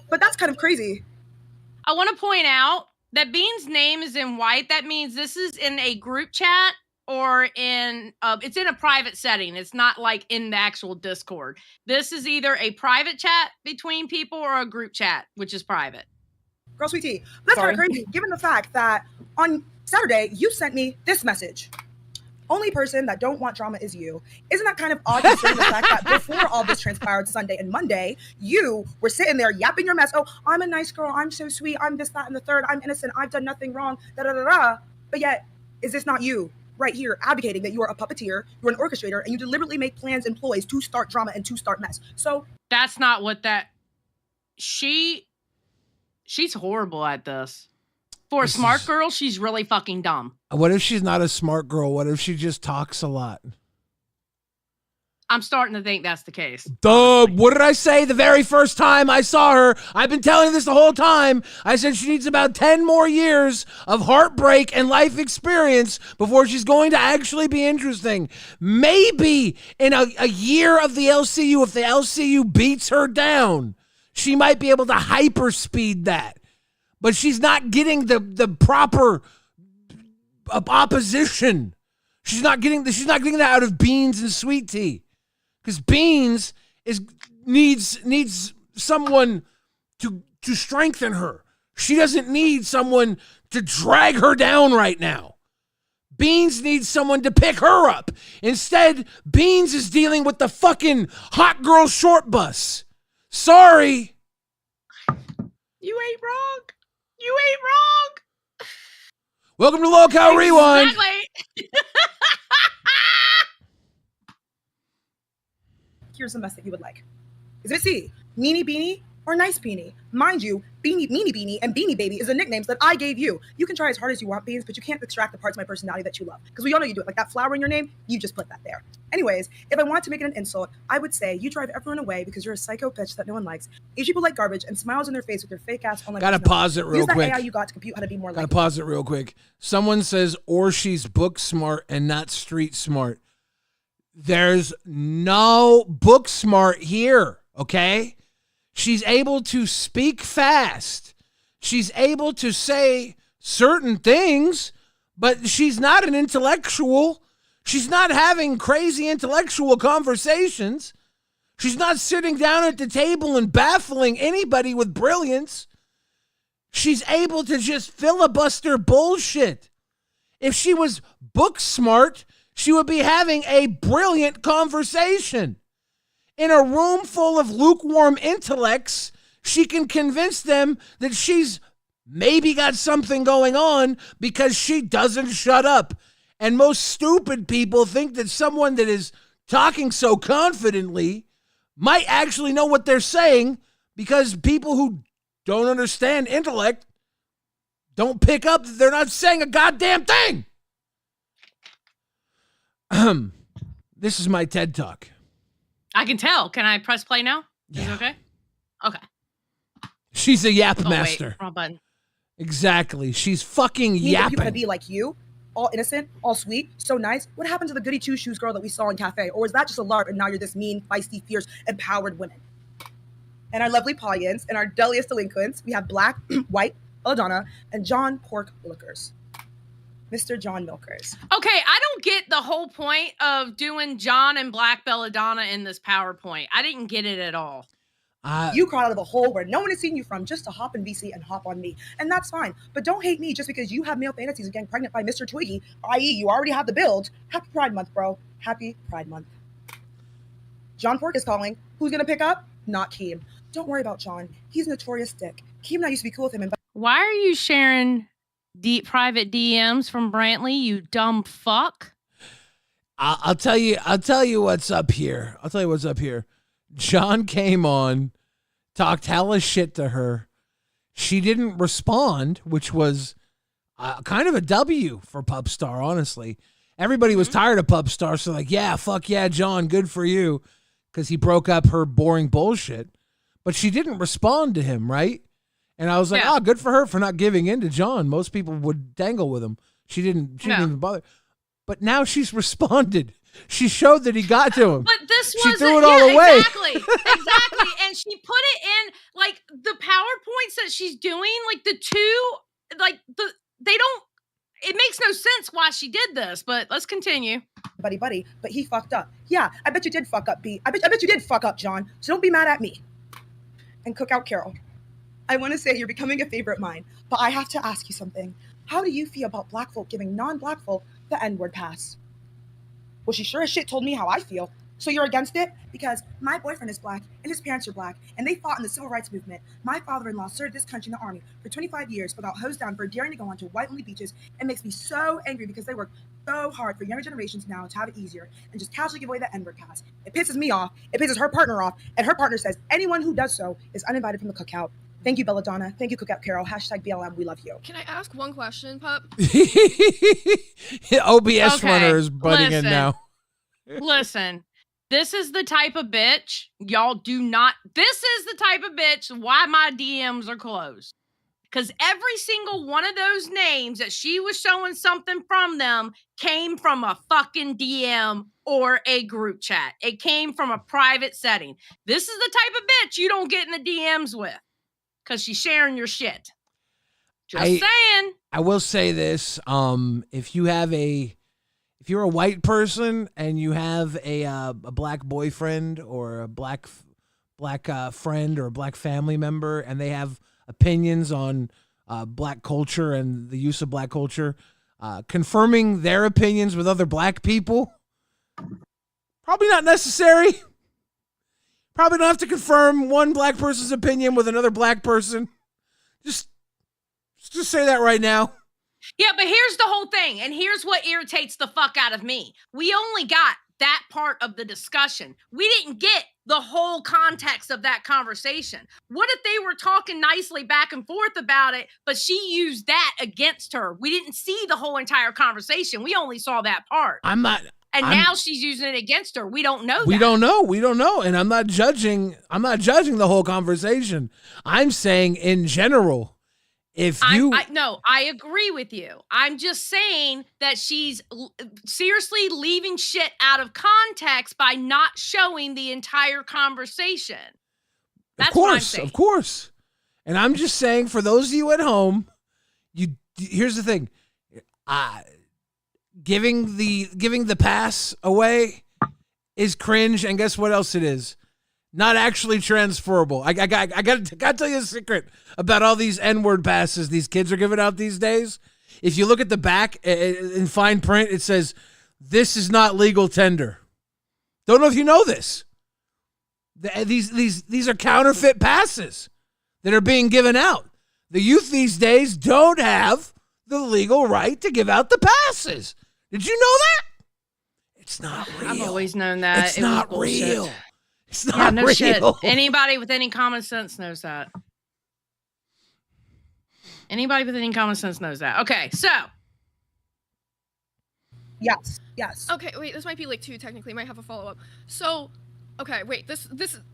But that's kind of crazy. I want to point out that Beans' name is in white. That means this is in a group chat or it's in a private setting. It's not like in the actual Discord. This is either a private chat between people or a group chat, which is private. Girl, Sweet Tea, that's kind of crazy, given the fact that on Saturday, you sent me this message. Only person that don't want drama is you. Isn't that kind of odd considering the fact that before all this transpired Sunday and Monday, you were sitting there yapping your mess. Oh, I'm a nice girl. I'm so sweet. I'm this, that, and the third. I'm innocent. I've done nothing wrong. Da da da da. But yet, is this not you right here advocating that you are a puppeteer, you're an orchestrator, and you deliberately make plans and ploys to start drama and to start mess? So that's not what that. She's horrible at this. For a smart girl, she's really fucking dumb. What if she's not a smart girl? What if she just talks a lot? I'm starting to think that's the case. What did I say the very first time I saw her? I've been telling you this the whole time. I said she needs about 10 more years of heartbreak and life experience before she's going to actually be interesting. Maybe in a year of the LCU, if the LCU beats her down, she might be able to hyperspeed that. But she's not getting the proper opposition. She's not getting that out of Beans and Sweet Tea, because Beans needs someone to strengthen her. She doesn't need someone to drag her down right now. Beans needs someone to pick her up. Instead, Beans is dealing with the fucking hot girl short bus. Sorry. You ain't wrong. You ain't wrong. Welcome to LolcowRewind. Exactly. Here's the mess that you would like. Is it C, Meanie Beanie or Nice Beanie? Mind you, Meanie Beanie and Beanie Baby is the nicknames that I gave you. You can try as hard as you want, Beans, but you can't extract the parts of my personality that you love. Because we all know you do it. Like that flower in your name, you just put that there. Anyways, if I wanted to make it an insult, I would say you drive everyone away because you're a psycho bitch that no one likes, eats people like garbage, and smiles in their face with your fake ass online. Gotta pause it real quick. Use that AI you got to compute how to be more like. Gotta pause it real quick. Someone says, or she's book smart and not street smart. There's no book smart here, okay? She's able to speak fast. She's able to say certain things, but she's not an intellectual. She's not having crazy intellectual conversations. She's not sitting down at the table and baffling anybody with brilliance. She's able to just filibuster bullshit. If she was book smart, she would be having a brilliant conversation. In a room full of lukewarm intellects, she can convince them that she's maybe got something going on because she doesn't shut up. And most stupid people think that someone that is talking so confidently might actually know what they're saying, because people who don't understand intellect don't pick up that they're not saying a goddamn thing. This is my TED Talk. I can tell. Can I press play now? Is it okay? Okay. She's a yap master. Wait, wrong button. Exactly. She's fucking yapping. You want to be like you? All innocent, all sweet, so nice. What happened to the goody two-shoes girl that we saw in cafe? Or was that just a LARP and now you're this mean, feisty, fierce, empowered woman? And our lovely Paulians and our dulliest delinquents, we have Black, White, Belladonna, and John Pork Milkers. Mr. John Milkers. Okay, I don't get the whole point of doing John and Black Belladonna in this PowerPoint. I didn't get it at all. You crawled out of a hole where no one has seen you from just to hop in VC and hop on me. And that's fine. But don't hate me just because you have male fantasies of getting pregnant by Mr. Twiggy, i.e. you already have the build. Happy Pride Month, bro. Happy Pride Month. John Pork is calling. Who's going to pick up? Not Keem. Don't worry about John. He's a notorious dick. Keem and I used to be cool with him. Why are you sharing deep private DMs from Brantley, you dumb fuck? I'll tell you what's up here. John came on, talked hella shit to her. She didn't respond, which was kind of a W for Pup Star, honestly. Everybody was tired of Pup Star, so like, yeah, fuck yeah, John, good for you, because he broke up her boring bullshit. But she didn't respond to him, right? And I was like, oh, good for her for not giving in to John. Most people would dangle with him. She didn't even bother. But now she's responded. She showed that he got to him. But this was she threw it all away. Exactly. And she put it in like the PowerPoints that she's doing, like the two, like they don't. It makes no sense why she did this. But let's continue. Buddy, but he fucked up. Yeah, I bet you did fuck up, B. I bet you did fuck up, John. So don't be mad at me. And Cookout Carol, I want to say you're becoming a favorite of mine, but I have to ask you something. How do you feel about black folk giving non-black folk the N-word pass? Well, she sure as shit told me how I feel. So you're against it? Because my boyfriend is black and his parents are black and they fought in the civil rights movement. My father-in-law served this country in the army for 25 years but got hosed down for daring to go onto white-only beaches, and makes me so angry because they work so hard for younger generations now to have it easier and just casually give away the N-word pass. It pisses me off, it pisses her partner off, and her partner says anyone who does so is uninvited from the cookout. Thank you, Belladonna. Thank you, Cookout Carol. # BLM, we love you. Can I ask one question, Pup? OBS runner is butting in now. Listen, this is the type of bitch y'all do not. This is the type of bitch why my DMs are closed. Because every single one of those names that she was showing something from them came from a fucking DM or a group chat. It came from a private setting. This is the type of bitch you don't get in the DMs with. Because she's sharing your shit. Just saying. I will say this. If you're a white person and you have a black boyfriend or a black friend or a black family member, and they have opinions on black culture and the use of black culture, confirming their opinions with other black people, probably not necessary. Probably don't have to confirm one black person's opinion with another black person. Just say that right now. Yeah, but here's the whole thing, and here's what irritates the fuck out of me. We only got that part of the discussion. We didn't get the whole context of that conversation. What if they were talking nicely back and forth about it, but she used that against her? We didn't see the whole entire conversation. We only saw that part. And now she's using it against her. We don't know. We don't know. And I'm not judging the whole conversation. I'm saying in general, I agree with you. I'm just saying that she's seriously leaving shit out of context by not showing the entire conversation. That's what I'm saying. Of course. And I'm just saying, for those of you at home, here's the thing. Giving the pass away is cringe, and guess what else it is? Not actually transferable. I got to tell you a secret about all these N-word passes these kids are giving out these days. If you look at the back in fine print, it says, "This is not legal tender." Don't know if you know this. These are counterfeit passes that are being given out. The youth these days don't have the legal right to give out the passes. Did you know that? It's not real. I've always known that. It's not real. It's not yeah, no real. Shit. Anybody with any common sense knows that. Anybody with any common sense knows that. Okay, so. Yes. Okay, wait, this might be like 2 technically. Might have a follow-up. So, okay, wait, this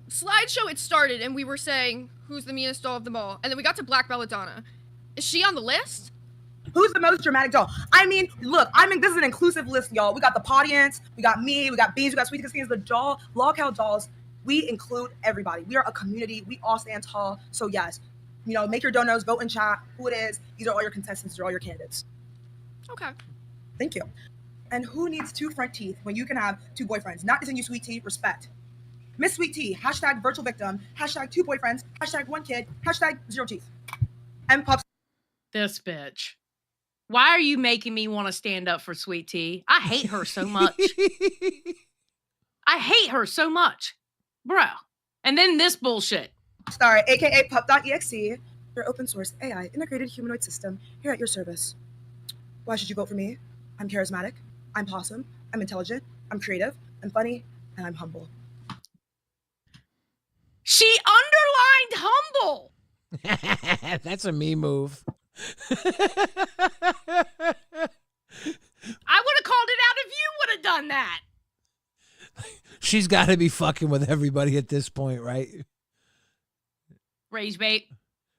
slideshow, it started and we were saying who's the meanest doll of them all. And then we got to Black Belladonna. Is she on the list? Who's the most dramatic doll? I mean, look, this is an inclusive list, y'all. We got the audience, we got me, we got Beans, we got Sweet Christina's, the doll, Lolcow dolls. We include everybody. We are a community. We all stand tall. So yes, make your donos, vote in chat, who it is. These are all your contestants. These are all your candidates. Okay. Thank you. And who needs 2 front teeth when you can have 2 boyfriends? Not dissing you, Sweet Tea. Respect. Miss Sweet Tea, # virtual victim, # 2 boyfriends, # 1 kid, # 0 teeth. And Pup. This bitch. Why are you making me want to stand up for Sweet Tea? I hate her so much. I hate her so much. Bro. And then this bullshit. Star, aka Pup.exe, your open source AI integrated humanoid system here at your service. Why should you vote for me? I'm charismatic, I'm possum, I'm intelligent, I'm creative, I'm funny, and I'm humble. She underlined humble. That's a me move. I would have called it out if you would have done that. She's got to be fucking with everybody at this point, right? Rage bait.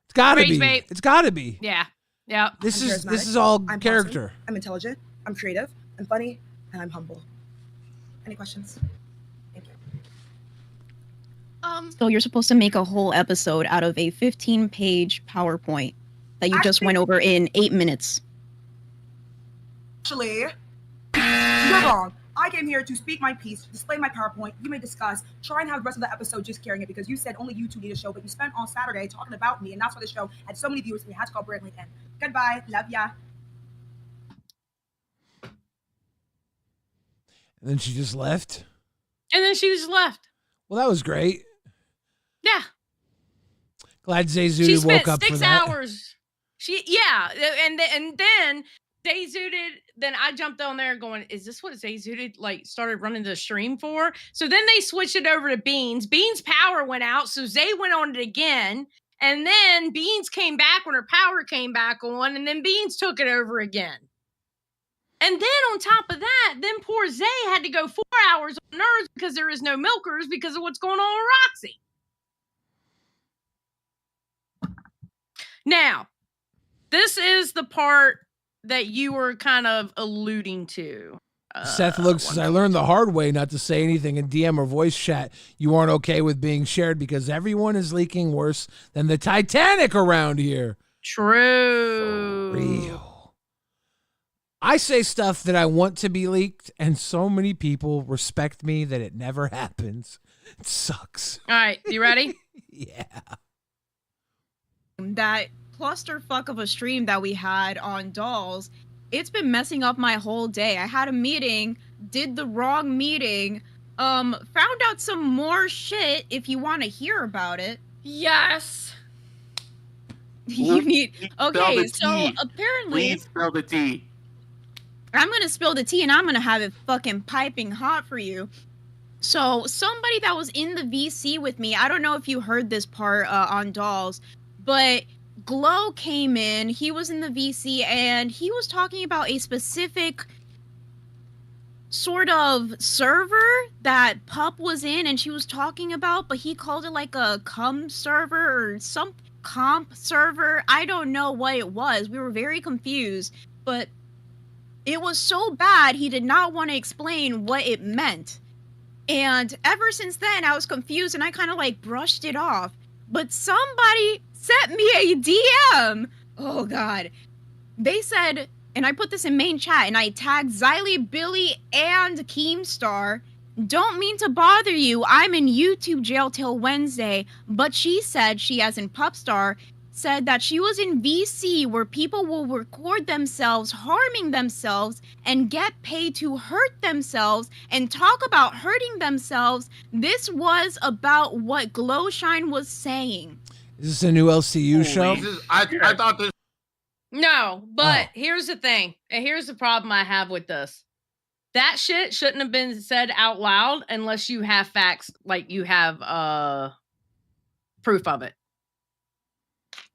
It's got to Rage be. bait. It's got to be. Yeah. Yeah. This is all I'm character. Awesome. I'm intelligent. I'm creative. I'm funny, and I'm humble. Any questions? Thank you. So you're supposed to make a whole episode out of a 15-page PowerPoint that you just went over in 8 minutes. Actually, you're wrong. I came here to speak my piece, display my PowerPoint. You may discuss, try and have the rest of the episode just carrying it because you said only you 2 need a show, but you spent all Saturday talking about me, and that's why the show had so many viewers and you had to call Brandley in. Goodbye. Love ya. And then she just left. And then she just left. Well, that was great. Yeah. Glad Zayzooted woke up for that. 6 hours. And then Zayzooted, then I jumped on there going, is this what Zayzooted started running the stream for? So then they switched it over to Beans. Beans' power went out, so Zay went on it again. And then Beans came back when her power came back on, and then Beans took it over again. And then on top of that, then poor Zay had to go 4 hours on Nerds because there is no milkers because of what's going on with Roxy. Now, this is the part that you were kind of alluding to. Seth looks, I learned the hard way not to say anything in DM or voice chat. You aren't okay with being shared because everyone is leaking worse than the Titanic around here. True. For real. I say stuff that I want to be leaked, and so many people respect me that it never happens. It sucks. All right, you ready? Yeah. That clusterfuck of a stream that we had on dolls, it's been messing up my whole day. I had a meeting, did the wrong meeting, found out some more shit if you want to hear about it. Yes. You need... Okay, so apparently... Please spell the T. I'm going to spill the tea and I'm going to have it fucking piping hot for you. So somebody that was in the VC with me, I don't know if you heard this part on Dolls, but Glow came in, he was in the VC, and he was talking about a specific sort of server that Pup was in and she was talking about, but he called it like a cum server or some comp server. I don't know what it was. We were very confused, but it was so bad he did not want to explain what it meant. And ever since then, I was confused and I kind of like brushed it off. But somebody sent me a DM. Oh, God. They said, and I put this in main chat, and I tagged Xylee, Billy, and Keemstar. Don't mean to bother you. I'm in YouTube jail till Wednesday. But she said, she as in Pup Star, said that she was in VC where people will record themselves harming themselves and get paid to hurt themselves and talk about hurting themselves. This was about what Glowshine was saying. Is this a new LCU show? I thought this. No, but here's the thing. And here's the problem I have with this. That shit shouldn't have been said out loud unless you have facts, like you have proof of it.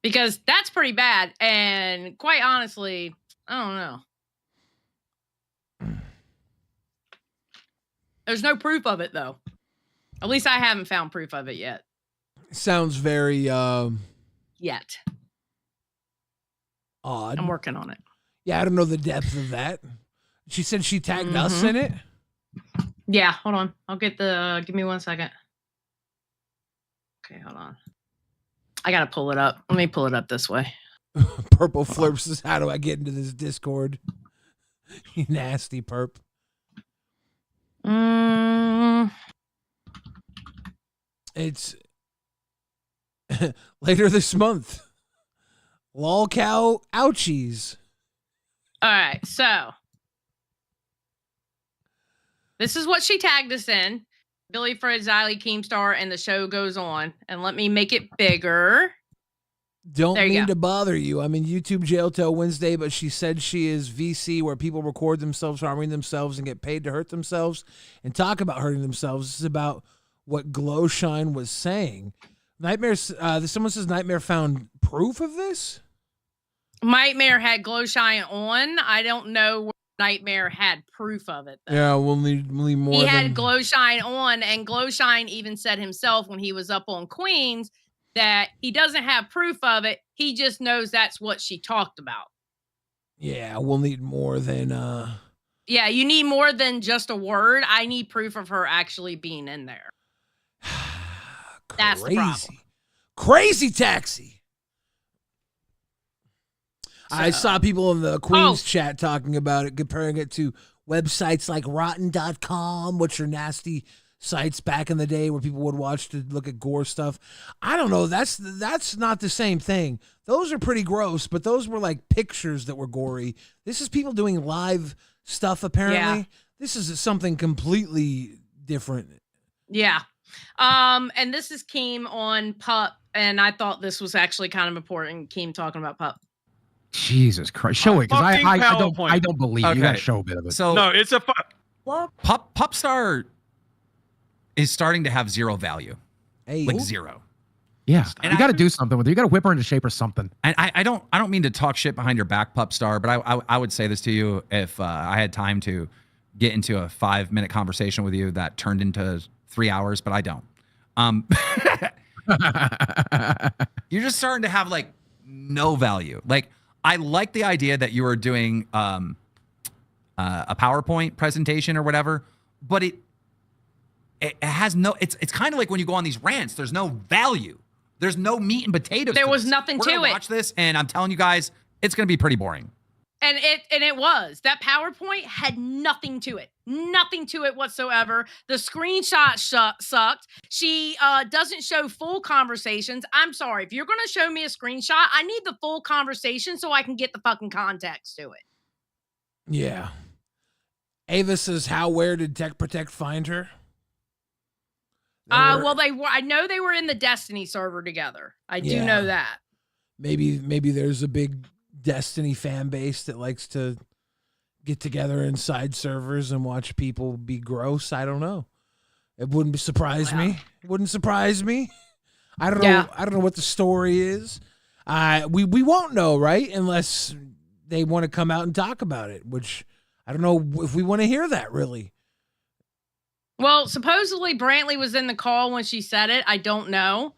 Because that's pretty bad. And quite honestly, I don't know. There's no proof of it, though. At least I haven't found proof of it yet. Sounds very Yet. Odd. I'm working on it. Yeah, I don't know the depth of that. She said she tagged us in it. Yeah, hold on. I'll get the. Give me 1 second. Okay, hold on. I gotta pull it up. Let me pull it up this way. Purple Flurp says, "How do I get into this Discord?" You nasty perp. It's later this month. Lolcow ouchies. All right, so this is what she tagged us in. Billy, Fred, Xylee, Keemstar, and the show goes on. And let me make it bigger. Don't mean to bother you. I'm in YouTube jail till Wednesday, but she said she is VC where people record themselves harming themselves and get paid to hurt themselves and talk about hurting themselves. This is about what Glowshine was saying. Nightmare. Someone says Nightmare found proof of this. Nightmare had Glowshine on. I don't know where Nightmare had proof of it, though. Yeah, we'll need more. He had Glowshine on, and Glowshine even said himself when he was up on Queens that he doesn't have proof of it. He just knows that's what she talked about. Yeah, we'll need more than. Yeah, you need more than just a word. I need proof of her actually being in there. That's the problem. Crazy taxi. I saw people in the Queens chat talking about it, comparing it to websites like rotten.com, which are nasty sites back in the day where people would watch to look at gore stuff. I don't know. That's not the same thing. Those are pretty gross, but those were like pictures that were gory. This is people doing live stuff, apparently. Yeah. This is something completely different. Yeah. And this is Keem on Pup, and I thought this was actually kind of important. Keem talking about Pup. Jesus Christ. Show it, because I don't believe you gotta show a bit of it. So no, it's a Pup Star is starting to have zero value. Hey. Like zero. Yeah. And you gotta do something with her. You gotta whip her into shape or something. And I don't mean to talk shit behind your back, Pup Star, but I would say this to you if I had time to get into a 5-minute conversation with you that turned into 3 hours, but I don't. You're just starting to have like no value. Like, I like the idea that you were doing a PowerPoint presentation or whatever, but it has no. It's kind of like when you go on these rants. There's no value. There's no meat and potatoes. There was nothing to it. Watch this, and I'm telling you guys, it's going to be pretty boring. And it was. That PowerPoint had nothing to it. Nothing to it whatsoever. The screenshot sucked. She doesn't show full conversations. I'm sorry. If you're going to show me a screenshot, I need the full conversation so I can get the fucking context to it. Yeah. Ava says, where did Tech Protect find her? Well, they were. I know they were in the Destiny server together. I do know that. Maybe there's a big Destiny fan base that likes to get together inside servers and watch people be gross. I don't know. It wouldn't surprise me. It wouldn't surprise me. I don't know. I don't know what the story is. We won't know, right? Unless they want to come out and talk about it, which I don't know if we want to hear that really. Well, supposedly Brantley was in the call when she said it. I don't know.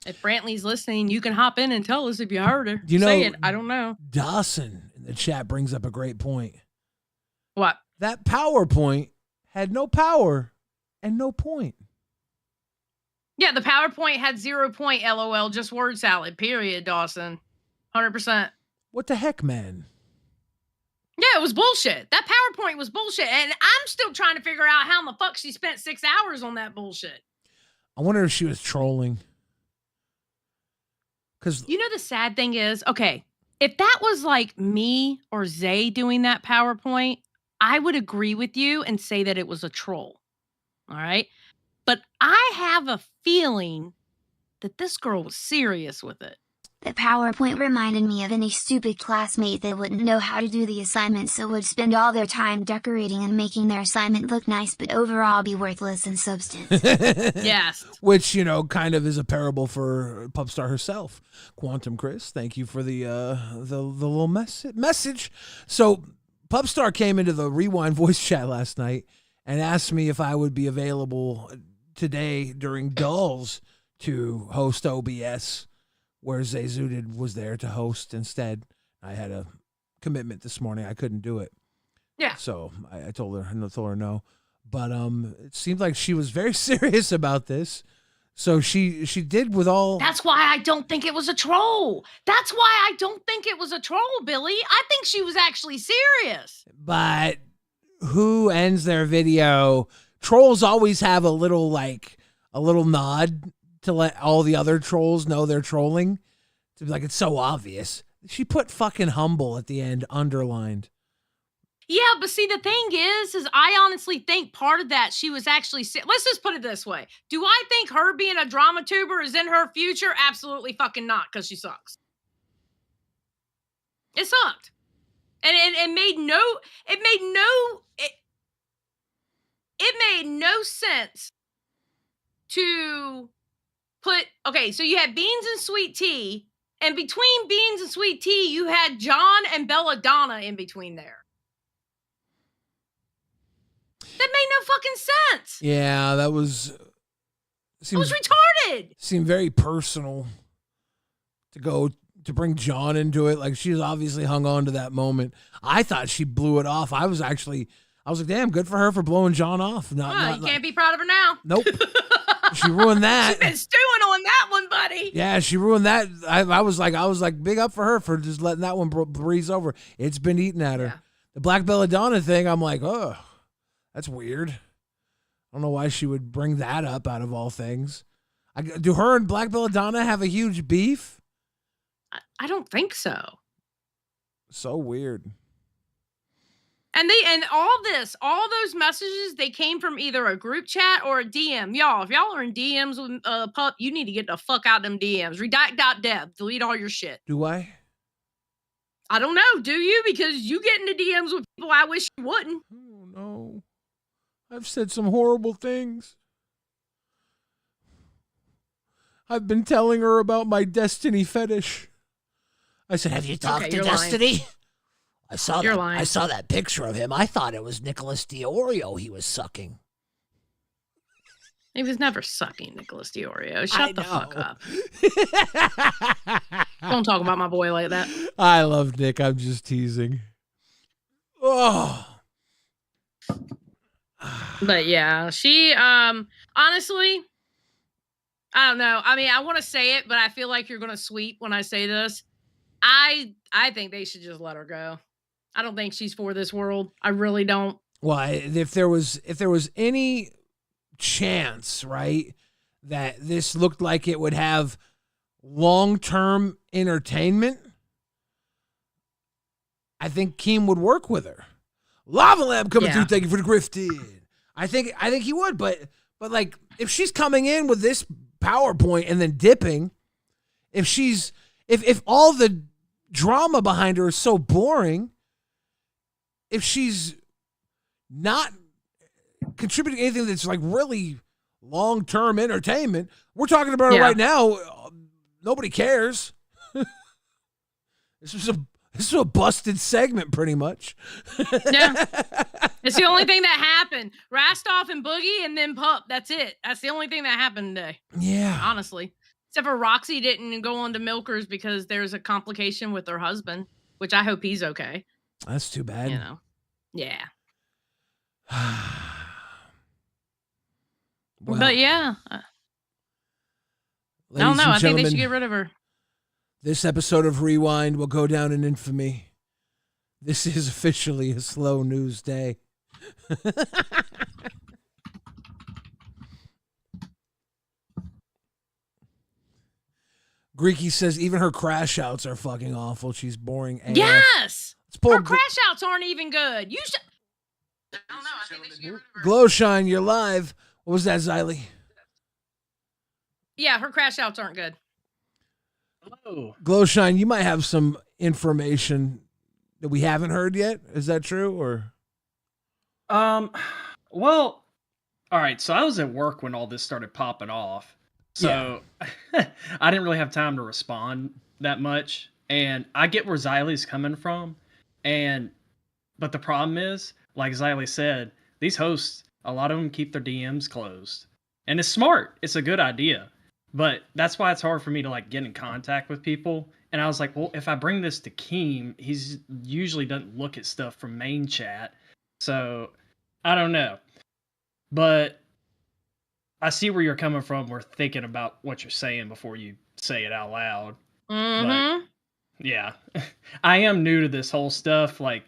If Brantley's listening, you can hop in and tell us if you heard her. Say it. I don't know. Dawson in the chat brings up a great point. What? That PowerPoint had no power and no point. Yeah, the PowerPoint had 0 point, LOL, just word salad, period, Dawson. 100%. What the heck, man? Yeah, it was bullshit. That PowerPoint was bullshit. And I'm still trying to figure out how in the fuck she spent 6 hours on that bullshit. I wonder if she was trolling. Because you know the sad thing is, okay, if that was like me or Zay doing that PowerPoint, I would agree with you and say that it was a troll. All right? But I have a feeling that this girl was serious with it. The PowerPoint reminded me of any stupid classmate that wouldn't know how to do the assignment, so would spend all their time decorating and making their assignment look nice but overall be worthless in substance. Yes. Which, kind of is a parable for Pup Star herself. Quantum Chris, thank you for the little message. So Pup Star came into the Rewind voice chat last night and asked me if I would be available today during Dolls to host OBS, where Zay Zooted was there to host instead. I had a commitment this morning. I couldn't do it. Yeah. So I told her no. But it seemed like she was very serious about this. So she did with all. That's why I don't think it was a troll. That's why I don't think it was a troll, Billy. I think she was actually serious. But who ends their video? Trolls always have a little nod to let all the other trolls know they're trolling. To be like, it's so obvious. She put fucking humble at the end, underlined. Yeah, but see, the thing is I honestly think part of that she was actually. Let's just put it this way. Do I think her being a drama tuber is in her future? Absolutely fucking not, because she sucks. It sucked. And it made no sense to put, okay, so you had Beans and Sweet Tea, and between Beans and Sweet Tea, you had John and Belladonna in between there. That made no fucking sense. Yeah, that was. It was retarded. Seemed very personal to bring John into it. Like, she was obviously hung on to that moment. I thought she blew it off. I was like, damn, good for her for blowing John off. You can't be proud of her now. Nope. She ruined that. She's been stewing on that one, buddy. Yeah, she ruined that. I was like, big up for her for just letting that one breeze over. It's been eating at her. Yeah. The Black Belladonna thing, I'm like, oh, that's weird. I don't know why she would bring that up out of all things. Do her and Black Belladonna have a huge beef? I don't think so. So weird. And all those messages, they came from either a group chat or a DM. Y'all, if y'all are in DMs with Pup, you need to get the fuck out them DMs. Redact.dev. Delete all your shit. Do I? I don't know. Do you? Because you get into DMs with people I wish you wouldn't. Oh, no. I've said some horrible things. I've been telling her about my Destiny fetish. I said, have you talked to Destiny? Lying. I saw that picture of him. I thought it was Nicholas Diorio he was sucking. He was never sucking Nicholas Diorio. Shut the fuck up. Don't talk about my boy like that. I love Nick. I'm just teasing. Oh. But yeah, she honestly, I don't know. I mean, I want to say it, but I feel like you're going to sweep when I say this. I think they should just let her go. I don't think she's for this world. I really don't. Well, if there was any chance, right, that this looked like it would have long-term entertainment, I think Keem would work with her. Lava Lamb coming through. Thank you for the grifted. I think he would, but like, if she's coming in with this PowerPoint and then dipping, if all the drama behind her is so boring, if she's not contributing anything that's like really long-term entertainment. We're talking about it right now. Nobody cares. This was a busted segment, pretty much. Yeah. It's the only thing that happened. Rastoff and Boogie and then Pup. That's it. That's the only thing that happened today. Yeah. Honestly. Except for Roxy didn't go on to Milkers because there's a complication with her husband, which I hope he's okay. That's too bad. You know. Yeah. Well, but yeah. I don't know. I think they should get rid of her. This episode of Rewind will go down in infamy. This is officially a slow news day. Greeky says even her crash outs are fucking awful. She's boring AF. Yes! Her crash outs aren't even good. You should... I don't know. I think they should get rid of her. Glowshine, you're live. What was that, Xylee? Yeah, her crash outs aren't good. Hello. Glowshine, you might have some information that we haven't heard yet. Is that true, or? Well, all right. So I was at work when all this started popping off. So I didn't really have time to respond that much. And I get where Xylie's coming from. But the problem is, like Xylie said, these hosts, a lot of them keep their DMs closed. And it's smart. It's a good idea. But that's why it's hard for me to like get in contact with people. And I was like, well, if I bring this to Keem, he's usually doesn't look at stuff from main chat. So I don't know. But I see where you're coming from. We're thinking about what you're saying before you say it out loud. Mm-hmm. But, yeah. I am new to this whole stuff, like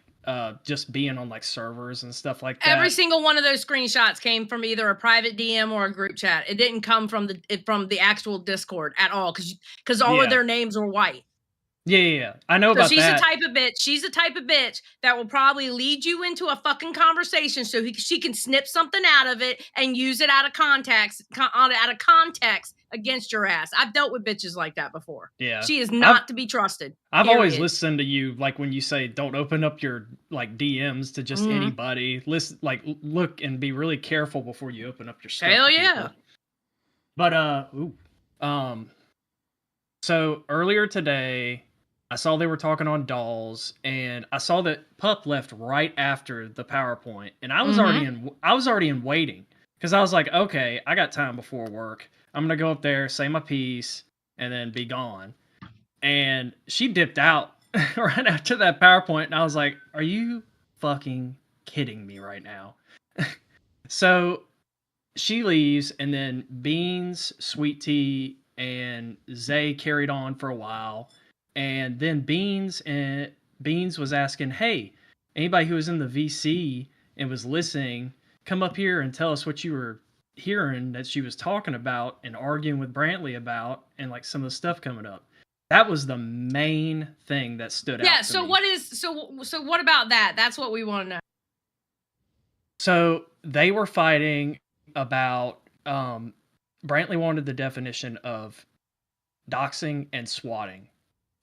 just being on like servers and stuff like that. Every single one of those screenshots came from either a private DM or a group chat. It didn't come from the actual Discord at all because all of their names were white. Yeah. I know about she's that. She's the type of bitch that will probably lead you into a fucking conversation so she can snip something out of it and use it out of context against your ass. I've dealt with bitches like that before. Yeah. She is not to be trusted. I've always listened to you, like when you say don't open up your like DMs to just anybody. Listen, like look and be really careful before you open up your stuff. Hell yeah. But so earlier today I saw they were talking on dolls, and I saw that Pup left right after the PowerPoint, and I was already in waiting because I was like, okay, I got time before work. I'm gonna go up there, say my piece, and then be gone. And she dipped out right after that PowerPoint, and I was like, are you fucking kidding me right now? So she leaves, and then Beans, Sweet Tea, and Zay carried on for a while. And then Beans was asking, hey, anybody who was in the VC and was listening, come up here and tell us what you were hearing that she was talking about and arguing with Brantley about and like some of the stuff coming up. That was the main thing that stood out. Yeah, so what about that? That's what we want to know. So they were fighting about Brantley wanted the definition of doxing and swatting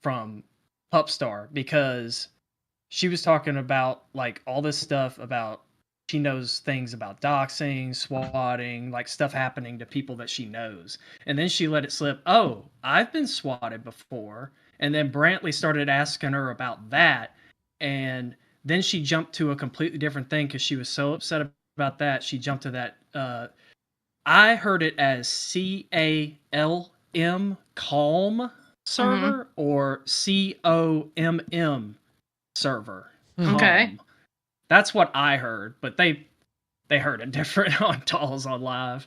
from Pup Star because she was talking about like all this stuff about she knows things about doxing, swatting, like stuff happening to people that she knows. And then she let it slip, oh, I've been swatted before. And then Brantley started asking her about that. And then she jumped to a completely different thing because she was so upset about that. She jumped to that. I heard it as CALM, calm server, or COMM server. Okay. That's what I heard, but they heard it different on Dolls on Live.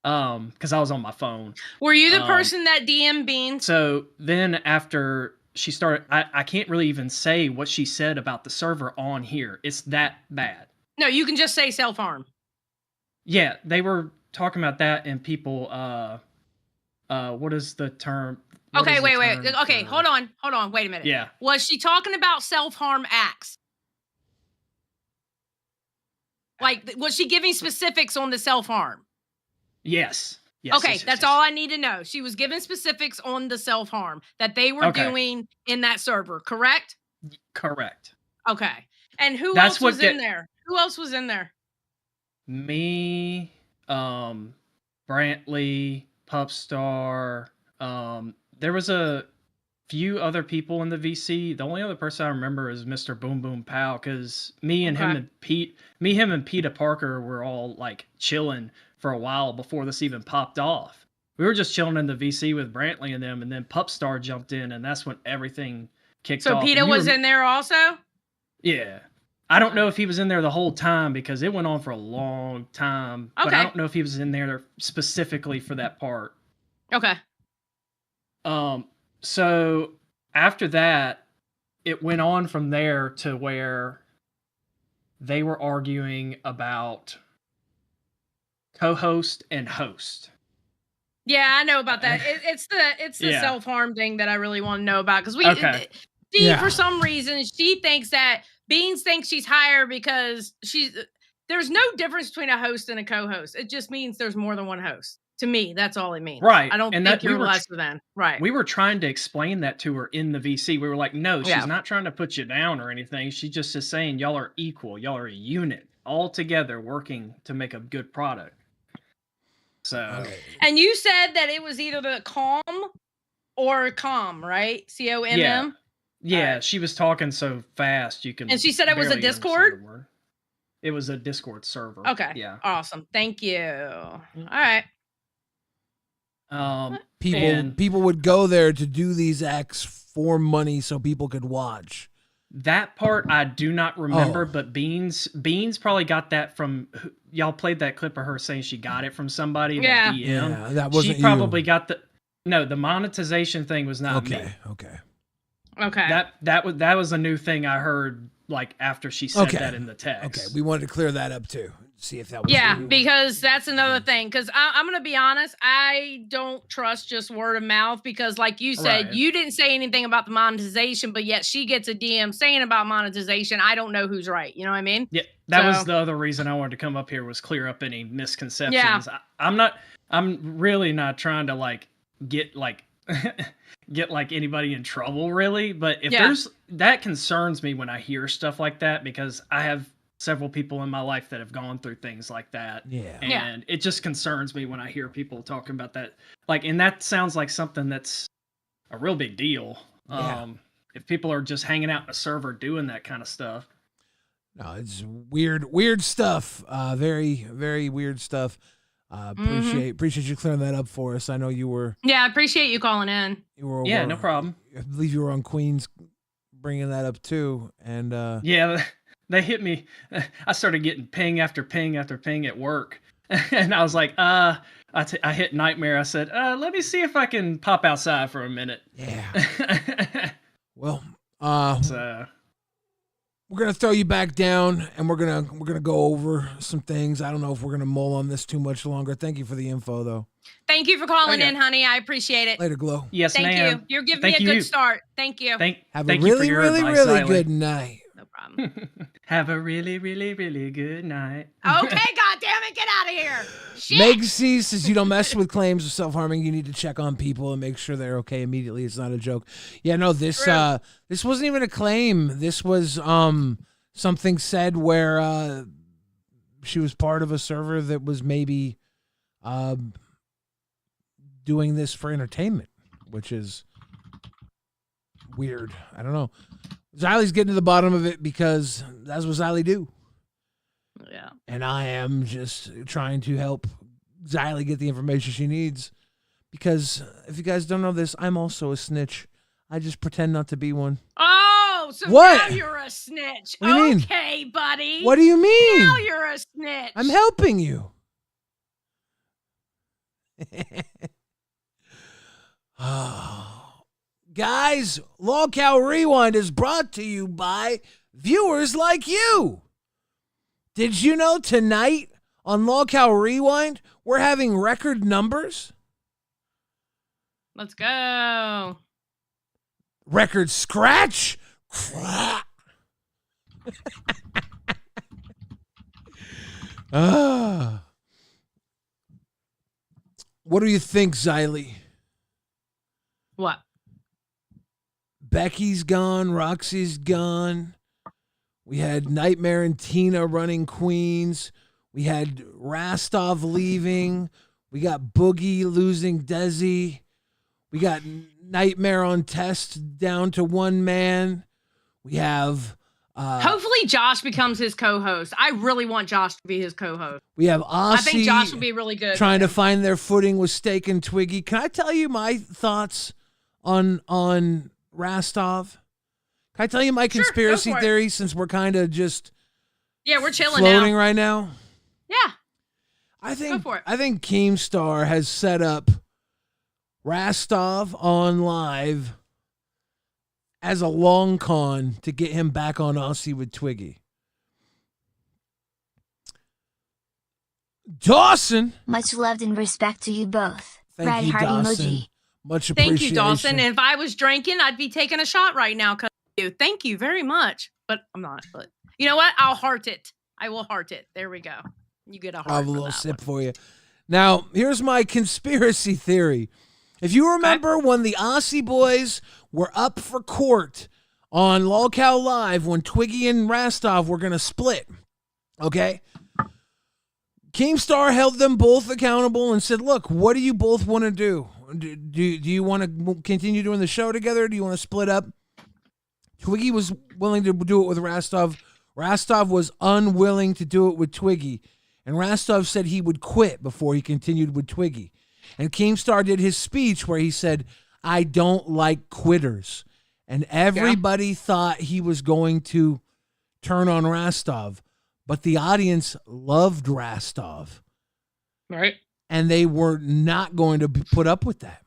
Because I was on my phone. Were you the person that DM Beans? So then after she started, I can't really even say what she said about the server on here. It's that bad. No, you can just say self-harm. Yeah, they were talking about that and people what is the term? Okay, wait. Okay, hold on. Wait a minute. Yeah. Was she talking about self-harm acts? Like, was she giving specifics on the self-harm? Yes. Okay, that's all I need to know. She was giving specifics on the self-harm that they were doing in that server, correct? Correct. Okay. And who else was in there? Who else was in there? Me, Brantley, Pup Star. There was a few other people in the VC. The only other person I remember is Mr. Boom Boom Pow, because me, him, and Peter Parker were all like chilling for a while before this even popped off. We were just chilling in the VC with Brantley and them, and then Pup Star jumped in, and that's when everything kicked off. So Peter was in there also? Yeah. I don't know if he was in there the whole time because it went on for a long time. Okay. But I don't know if he was in there specifically for that part. Okay. So after that, it went on from there to where they were arguing about co-host and host. Yeah, I know about that. It's the self-harm thing that I really want to know about, because for some reason she thinks that Beans thinks she's higher because there's no difference between a host and a co-host. It just means there's more than one host. To me, that's all it means. Right. I don't think you're lesser than. Right. We were trying to explain that to her in the VC. We were like, no, she's not trying to put you down or anything. She just is saying y'all are equal. Y'all are a unit all together working to make a good product. So. And you said that it was either the calm or calm, right? COMM? Yeah. Yeah, she was talking so fast you can. And she said it was a Discord? It was a Discord server. Okay. Yeah. Awesome. Thank you. All right. People would go there to do these acts for money so people could watch. That part I do not remember, but Beans probably got that from y'all played that clip of her saying she got it from somebody. Yeah. Yeah, that wasn't She probably got the monetization thing was not me. Okay. That was a new thing I heard like after she said that in the text. Okay, we wanted to clear that up too. See if that was because that's another thing. Because I'm gonna be honest, I don't trust just word of mouth, because like you said, you didn't say anything about the monetization, but yet she gets a DM saying about monetization. I don't know who's right. You know what I mean? Yeah, that was the other reason I wanted to come up here, was clear up any misconceptions. Yeah. I'm really not trying to like get like anybody in trouble really, but if that concerns me when I hear stuff like that, because I have several people in my life that have gone through things like that. And it just concerns me when I hear people talking about that. Like, and that sounds like something that's a real big deal. If people are just hanging out in a server doing that kind of stuff. No, it's weird stuff. Very, very weird stuff. Appreciate you clearing that up for us. I know you were. Yeah, I appreciate you calling in. You were. Yeah, no problem. I believe you were on Queens, bringing that up too. And yeah, they hit me. I started getting ping after ping after ping at work, and I was like, I hit Nightmare. I said, let me see if I can pop outside for a minute. Yeah. Well, we're gonna throw you back down, and we're gonna go over some things. I don't know if we're gonna mull on this too much longer. Thank you for the info, though. Thank you for calling in, honey. I appreciate it. Later, Glow. Yes, Thank ma'am. you. You're giving me a good start. Thank you. Have a really, really, really good night. No problem. Have a really, really, really good night. Okay, goddammit, get out of here. Shit. Meg C says you don't mess with claims of self-harming. You need to check on people and make sure they're okay immediately. It's not a joke. Yeah, no, this wasn't even a claim. This was something said where she was part of a server that was maybe doing this for entertainment, which is weird. I don't know. Xylie's getting to the bottom of it because that's what Xylie do. Yeah. And I am just trying to help Xylie get the information she needs, because if you guys don't know this, I'm also a snitch. I just pretend not to be one. Oh, so what? Now you're a snitch. What do you mean? Okay, buddy. What do you mean? Now you're a snitch. I'm helping you. Guys, LolcowRewind is brought to you by viewers like you. Did you know tonight on LolcowRewind we're having record numbers? Let's go. Record scratch? What do you think, Xylie? What? Becky's gone. Roxy's gone. We had Nightmare and Tina running Queens. We had Rastoff leaving. We got Boogie losing Desi. We got Nightmare on Test down to one man. We have... hopefully Josh becomes his co-host. I really want Josh to be his co-host. We have Aussie. I think Josh will be really good. Trying to find their footing with Steak and Twiggy. Can I tell you my thoughts on Rastoff? Can I tell you my conspiracy theory since we're kind of just we're chilling floating right now? Yeah. I think Keemstar has set up Rastoff on live as a long con to get him back on Aussie with Twiggy. Dawson. Much love and respect to you both. Thank you, heart Dawson. Emoji. Much appreciation. Thank you, Dawson. And if I was drinking, I'd be taking a shot right now because of you. Thank you very much. But I'm not. But you know what? I'll heart it. I will heart it. There we go. You get a heart. I'll have a little sip for you. Now, here's my conspiracy theory. If you remember when the Aussie boys were up for court on LolCow Live when Twiggy and Rastoff were going to split, okay? Keemstar held them both accountable and said, look, what do you both want to do? Do you want to continue doing the show together? Do you want to split up? Twiggy was willing to do it with Rastoff. Rastoff was unwilling to do it with Twiggy. And Rastoff said he would quit before he continued with Twiggy. And Keemstar did his speech where he said, I don't like quitters. And everybody thought he was going to turn on Rastoff. But the audience loved Rastoff. Right. And they were not going to put up with that.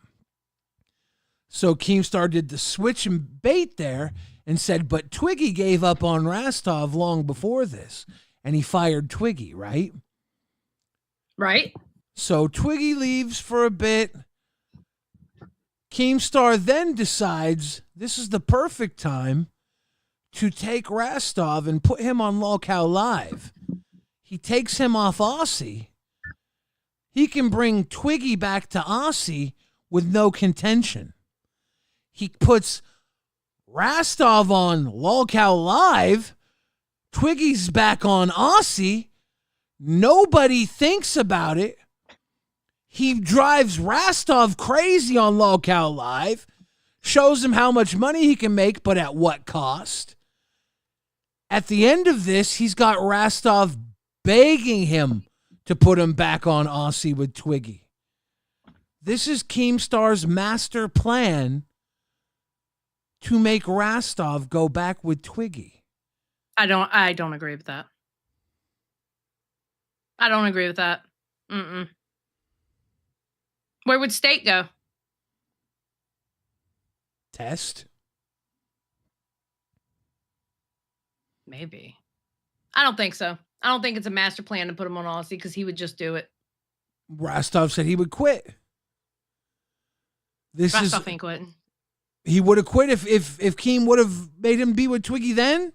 So Keemstar did the switch and bait there and said, but Twiggy gave up on Rastoff long before this. And he fired Twiggy, right? Right. So Twiggy leaves for a bit. Keemstar then decides this is the perfect time to take Rastoff and put him on LolCow Live. He takes him off Aussie. He can bring Twiggy back to Aussie with no contention. He puts Rastoff on LolCow Live. Twiggy's back on Aussie. Nobody thinks about it. He drives Rastoff crazy on LolCow Live, shows him how much money he can make, but at what cost. At the end of this, he's got Rastoff begging him to put him back on Aussie with Twiggy. This is Keemstar's master plan to make Rastoff go back with Twiggy. I don't agree with that. I don't agree with that. Mm-mm. Where would State go? Test? Maybe. I don't think so. I don't think it's a master plan to put him on Aussie because he would just do it. Rastoff said he would quit. Rastoff ain't quitting. He would have quit if Keem would have made him be with Twiggy then.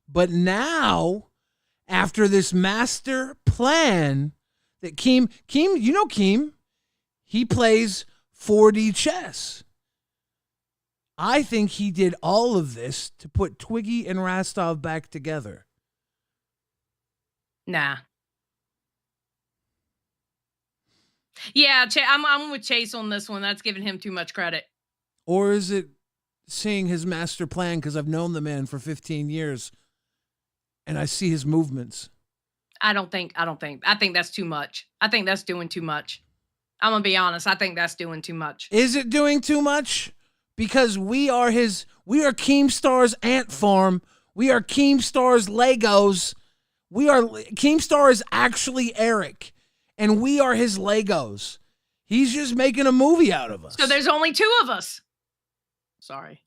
But now, after this master plan that Keem, you know Keem, he plays 4D chess. I think he did all of this to put Twiggy and Rastoff back together. Nah. Yeah, I'm with Chase on this one. That's giving him too much credit. Or is it seeing his master plan because I've known the man for 15 years and I see his movements? I think that's too much. I think that's doing too much. I'm going to be honest. I think that's doing too much. Is it doing too much? Because we are Keemstar's ant farm. We are Keemstar's Legos. Keemstar is actually Eric, and we are his Legos. He's just making a movie out of us. So there's only two of us. Sorry.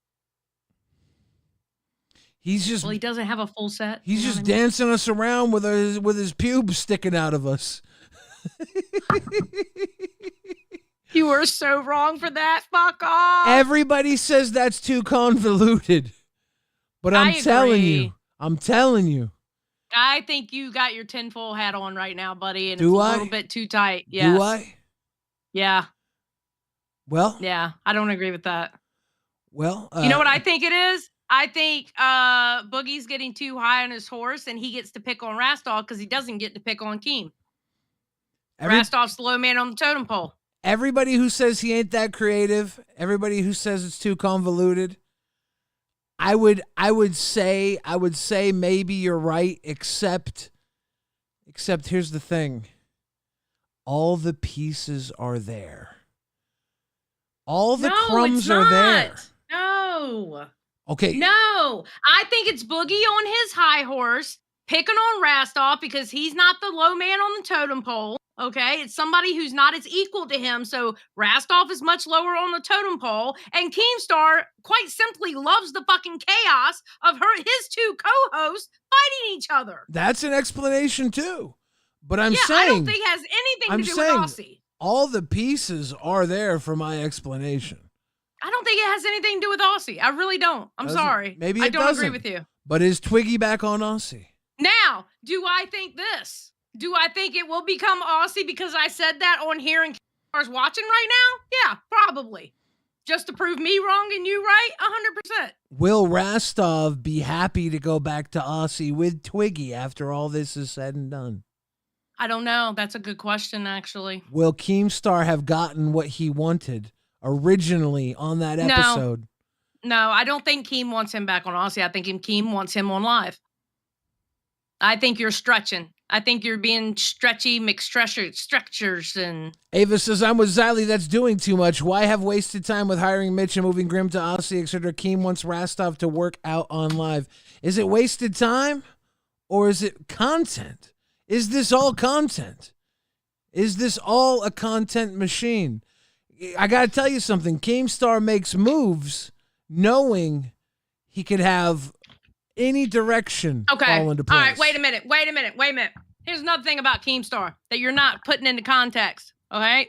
He doesn't have a full set. He's just dancing us around with his pubes sticking out of us. You were so wrong for that. Fuck off. Everybody says that's too convoluted. But I'm telling you. I think you got your tinfoil hat on right now, buddy, and Do it's I? a little bit too tight. Yes. Do I? Yeah. Well. Yeah, I don't agree with that. Well. You know what I think it is? I think Boogie's getting too high on his horse, and he gets to pick on Rastoff because he doesn't get to pick on Keem. Rastoff's the low man on the totem pole. Everybody who says he ain't that creative, everybody who says it's too convoluted, I would say maybe you're right, except here's the thing. All the pieces are there. All the crumbs are there. No. Okay. No. I think it's Boogie on his high horse picking on Rastoff because he's not the low man on the totem pole. Okay, it's somebody who's not as equal to him. So Rastoff is much lower on the totem pole, and Keemstar quite simply loves the fucking chaos of his two co-hosts fighting each other. That's an explanation too. But I'm saying I don't think it has anything to do with Aussie. All the pieces are there for my explanation. I don't think it has anything to do with Aussie. I really don't. I'm sorry. Maybe I don't agree with you. But is Twiggy back on Aussie? Now, do I think this? Do I think it will become Aussie because I said that on here and Keemstar's watching right now? Yeah, probably. Just to prove me wrong and you right? 100%. Will Rastoff be happy to go back to Aussie with Twiggy after all this is said and done? I don't know. That's a good question, actually. Will Keemstar have gotten what he wanted originally on that episode? No, I don't think Keem wants him back on Aussie. I think Keem wants him on live. I think you're stretching. I think you're being stretchy McStretchers and... Ava says, I'm with Xylee. That's doing too much. Why have wasted time with hiring Mitch and moving Grim to Aussie, etc.? Keem wants Rastoff to work out on live. Is it wasted time or is it content? Is this all content? Is this all a content machine? I got to tell you something. Keemstar makes moves knowing he could have any direction fall into place. All right, wait a minute. Here's another thing about Keemstar that you're not putting into context, okay?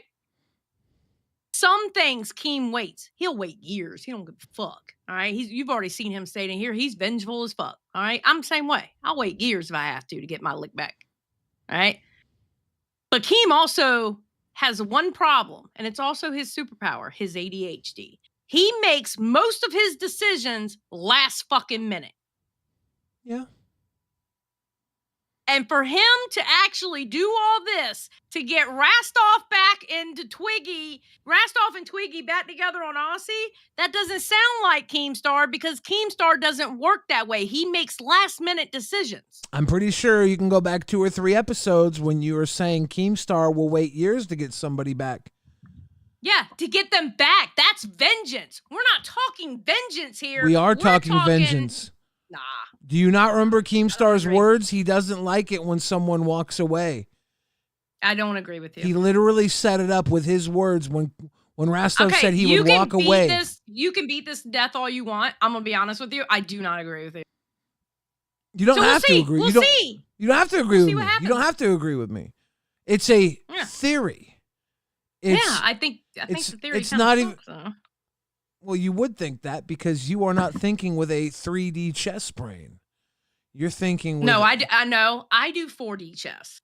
Some things Keem waits. He'll wait years. He don't give a fuck, all right? You've already seen him stating here. He's vengeful as fuck, all right? I'm the same way. I'll wait years if I have to get my lick back, all right? But Keem also has one problem, and it's also his superpower, his ADHD. He makes most of his decisions last fucking minute. Yeah. And for him to actually do all this, to get Rastoff back into Twiggy, Rastoff and Twiggy back together on Aussie, that doesn't sound like Keemstar because Keemstar doesn't work that way. He makes last-minute decisions. I'm pretty sure you can go back 2 or 3 episodes when you were saying Keemstar will wait years to get somebody back. Yeah, to get them back. That's vengeance. We're not talking vengeance here. We are talking vengeance. Nah. Do you not remember Keemstar's words? He doesn't like it when someone walks away. I don't agree with you. He literally set it up with his words when Rastoff said he would walk away. You can beat this to death all you want. I'm going to be honest with you. I do not agree with you. You don't have to agree. We'll see. You don't have to agree with me. You don't have to agree with me. It's a theory. I think the theory it's not even. Well, you would think that because you are not thinking with a 3D chess brain. You're thinking with... No, I know. I do 4D chess.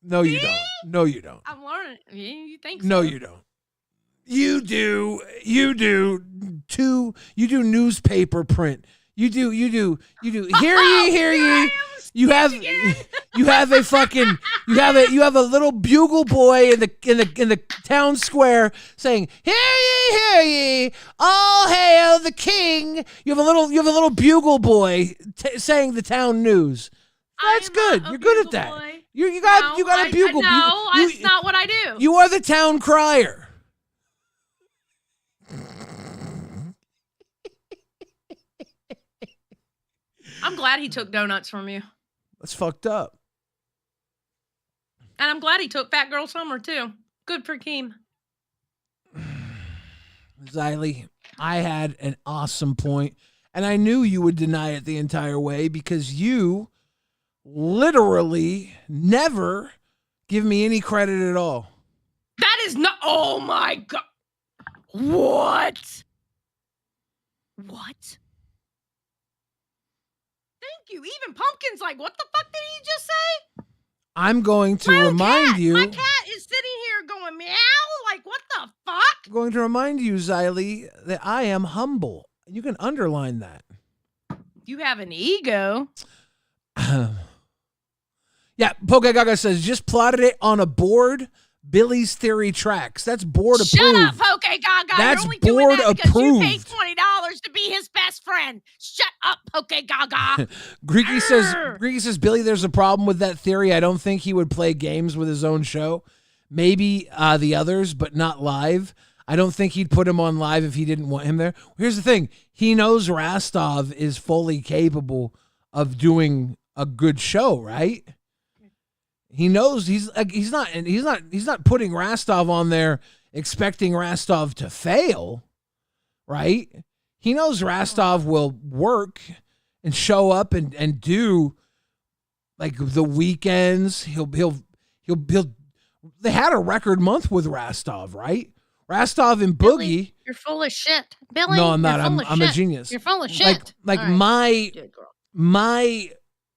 No, you don't. No, you don't. I'm learning. You think so? No, you don't. You do. You do newspaper print. You do. Hear ye. You have a fucking you have a little bugle boy in the town square saying hear ye, all hail the king. You have a little bugle boy saying the town news. That's good. You're good at that. Boy. You got a bugle. No, that's not what I do. You are the town crier. I'm glad he took donuts from you. That's fucked up. And I'm glad he took Fat Girl Summer, too. Good for Keem. Xylee, I had an awesome point, and I knew you would deny it the entire way because you literally never give me any credit at all. That is not... Oh, my God. What? Thank you. Even Pumpkin's like, what the fuck did he just say? I'm going to remind you. My cat is sitting here going meow. Like, what the fuck? I'm going to remind you, Xylee, that I am humble. You can underline that. You have an ego. Yeah, Pokegaga says, just plotted it on a board. Billy's theory tracks. That's board approved. Shut up, Pokegaga. That's You're only doing board that because approved. you paid $20 to be his best friend. Shut up, Pokegaga. Greeky says, Billy, there's a problem with that theory. I don't think he would play games with his own show. Maybe the others, but not live. I don't think he'd put him on live if he didn't want him there. Here's the thing. He knows Rastov is fully capable of doing a good show, right? He knows he's not putting Rastov on there expecting Rastov to fail, right? He knows Rastov will work and show up and do like the weekends. He'll they had a record month with Rastov, right? Rastov and Boogie. Billy, you're full of shit. Billy, No, I'm not. you're full I'm of a shit. genius. You're full of shit. Like All right. my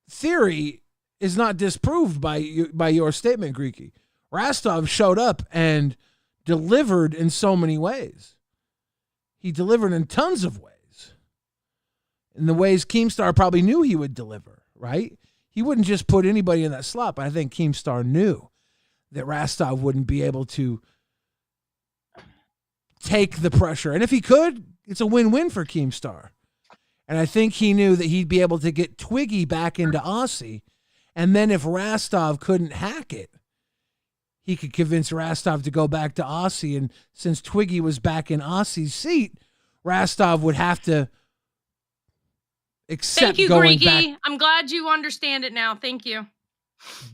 theory is not disproved by your statement, Greeky. Rastov showed up and delivered in so many ways. He delivered in tons of ways. In the ways Keemstar probably knew he would deliver, right? He wouldn't just put anybody in that slot, but I think Keemstar knew that Rastov wouldn't be able to take the pressure. And if he could, it's a win-win for Keemstar. And I think he knew that he'd be able to get Twiggy back into Aussie. And then if Rastov couldn't hack it, he could convince Rastov to go back to Aussie. And since Twiggy was back in Aussie's seat, Rastov would have to accept Thank you, going Greeky. back. I'm glad you understand it now. Thank you.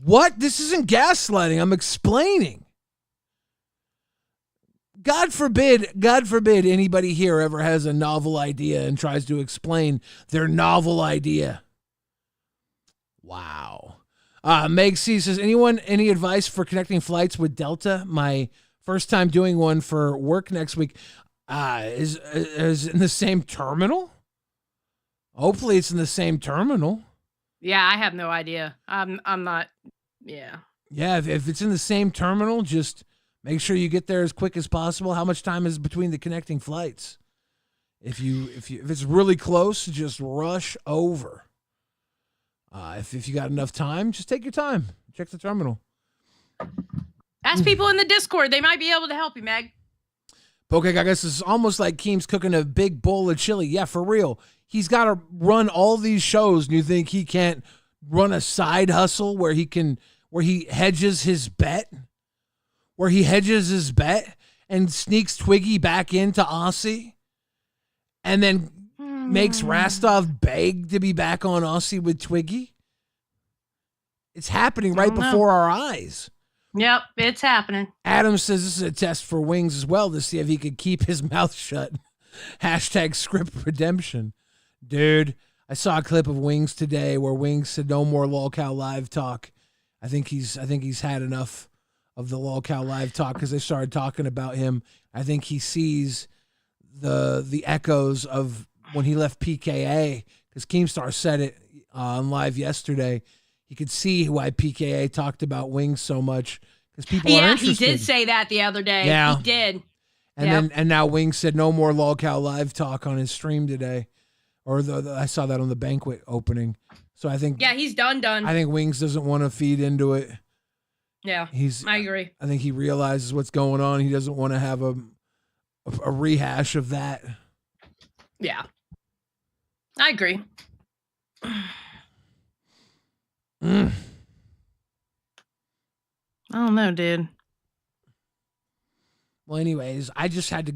What? This isn't gaslighting. I'm explaining. God forbid anybody here ever has a novel idea and tries to explain their novel idea. Wow. Meg C says, any advice for connecting flights with Delta? My first time doing one for work next week. Is in the same terminal? Hopefully it's in the same terminal. Yeah, I have no idea. I'm not. Yeah. Yeah, if it's in the same terminal, just make sure you get there as quick as possible. How much time is between the connecting flights? If it's really close, just rush over. If you got enough time, just take your time. Check the terminal. Ask people in the Discord. They might be able to help you, Meg. Okay, I guess it's almost like Keem's cooking a big bowl of chili. Yeah, for real. He's got to run all these shows, and you think he can't run a side hustle where he hedges his bet? Where he hedges his bet and sneaks Twiggy back into Aussie? And then makes Rastov beg to be back on Aussie with Twiggy? It's happening right before our eyes. Yep, it's happening. Adam says this is a test for Wings as well to see if he could keep his mouth shut. # script redemption. Dude, I saw a clip of Wings today where Wings said no more LolCow live talk. I think he's had enough of the LolCow live talk because they started talking about him. I think he sees the echoes of when he left PKA, because Keemstar said it on live yesterday. You could see why PKA talked about Wings so much because people are interested. He did say that the other day. Yeah. He did. And now Wings said no more LolCow live talk on his stream today, or I saw that on the banquet opening. So I think he's done. I think Wings doesn't want to feed into it. Yeah, I agree. I think he realizes what's going on. He doesn't want to have a rehash of that. Yeah, I agree. I don't know, dude. Well, anyways, I just had to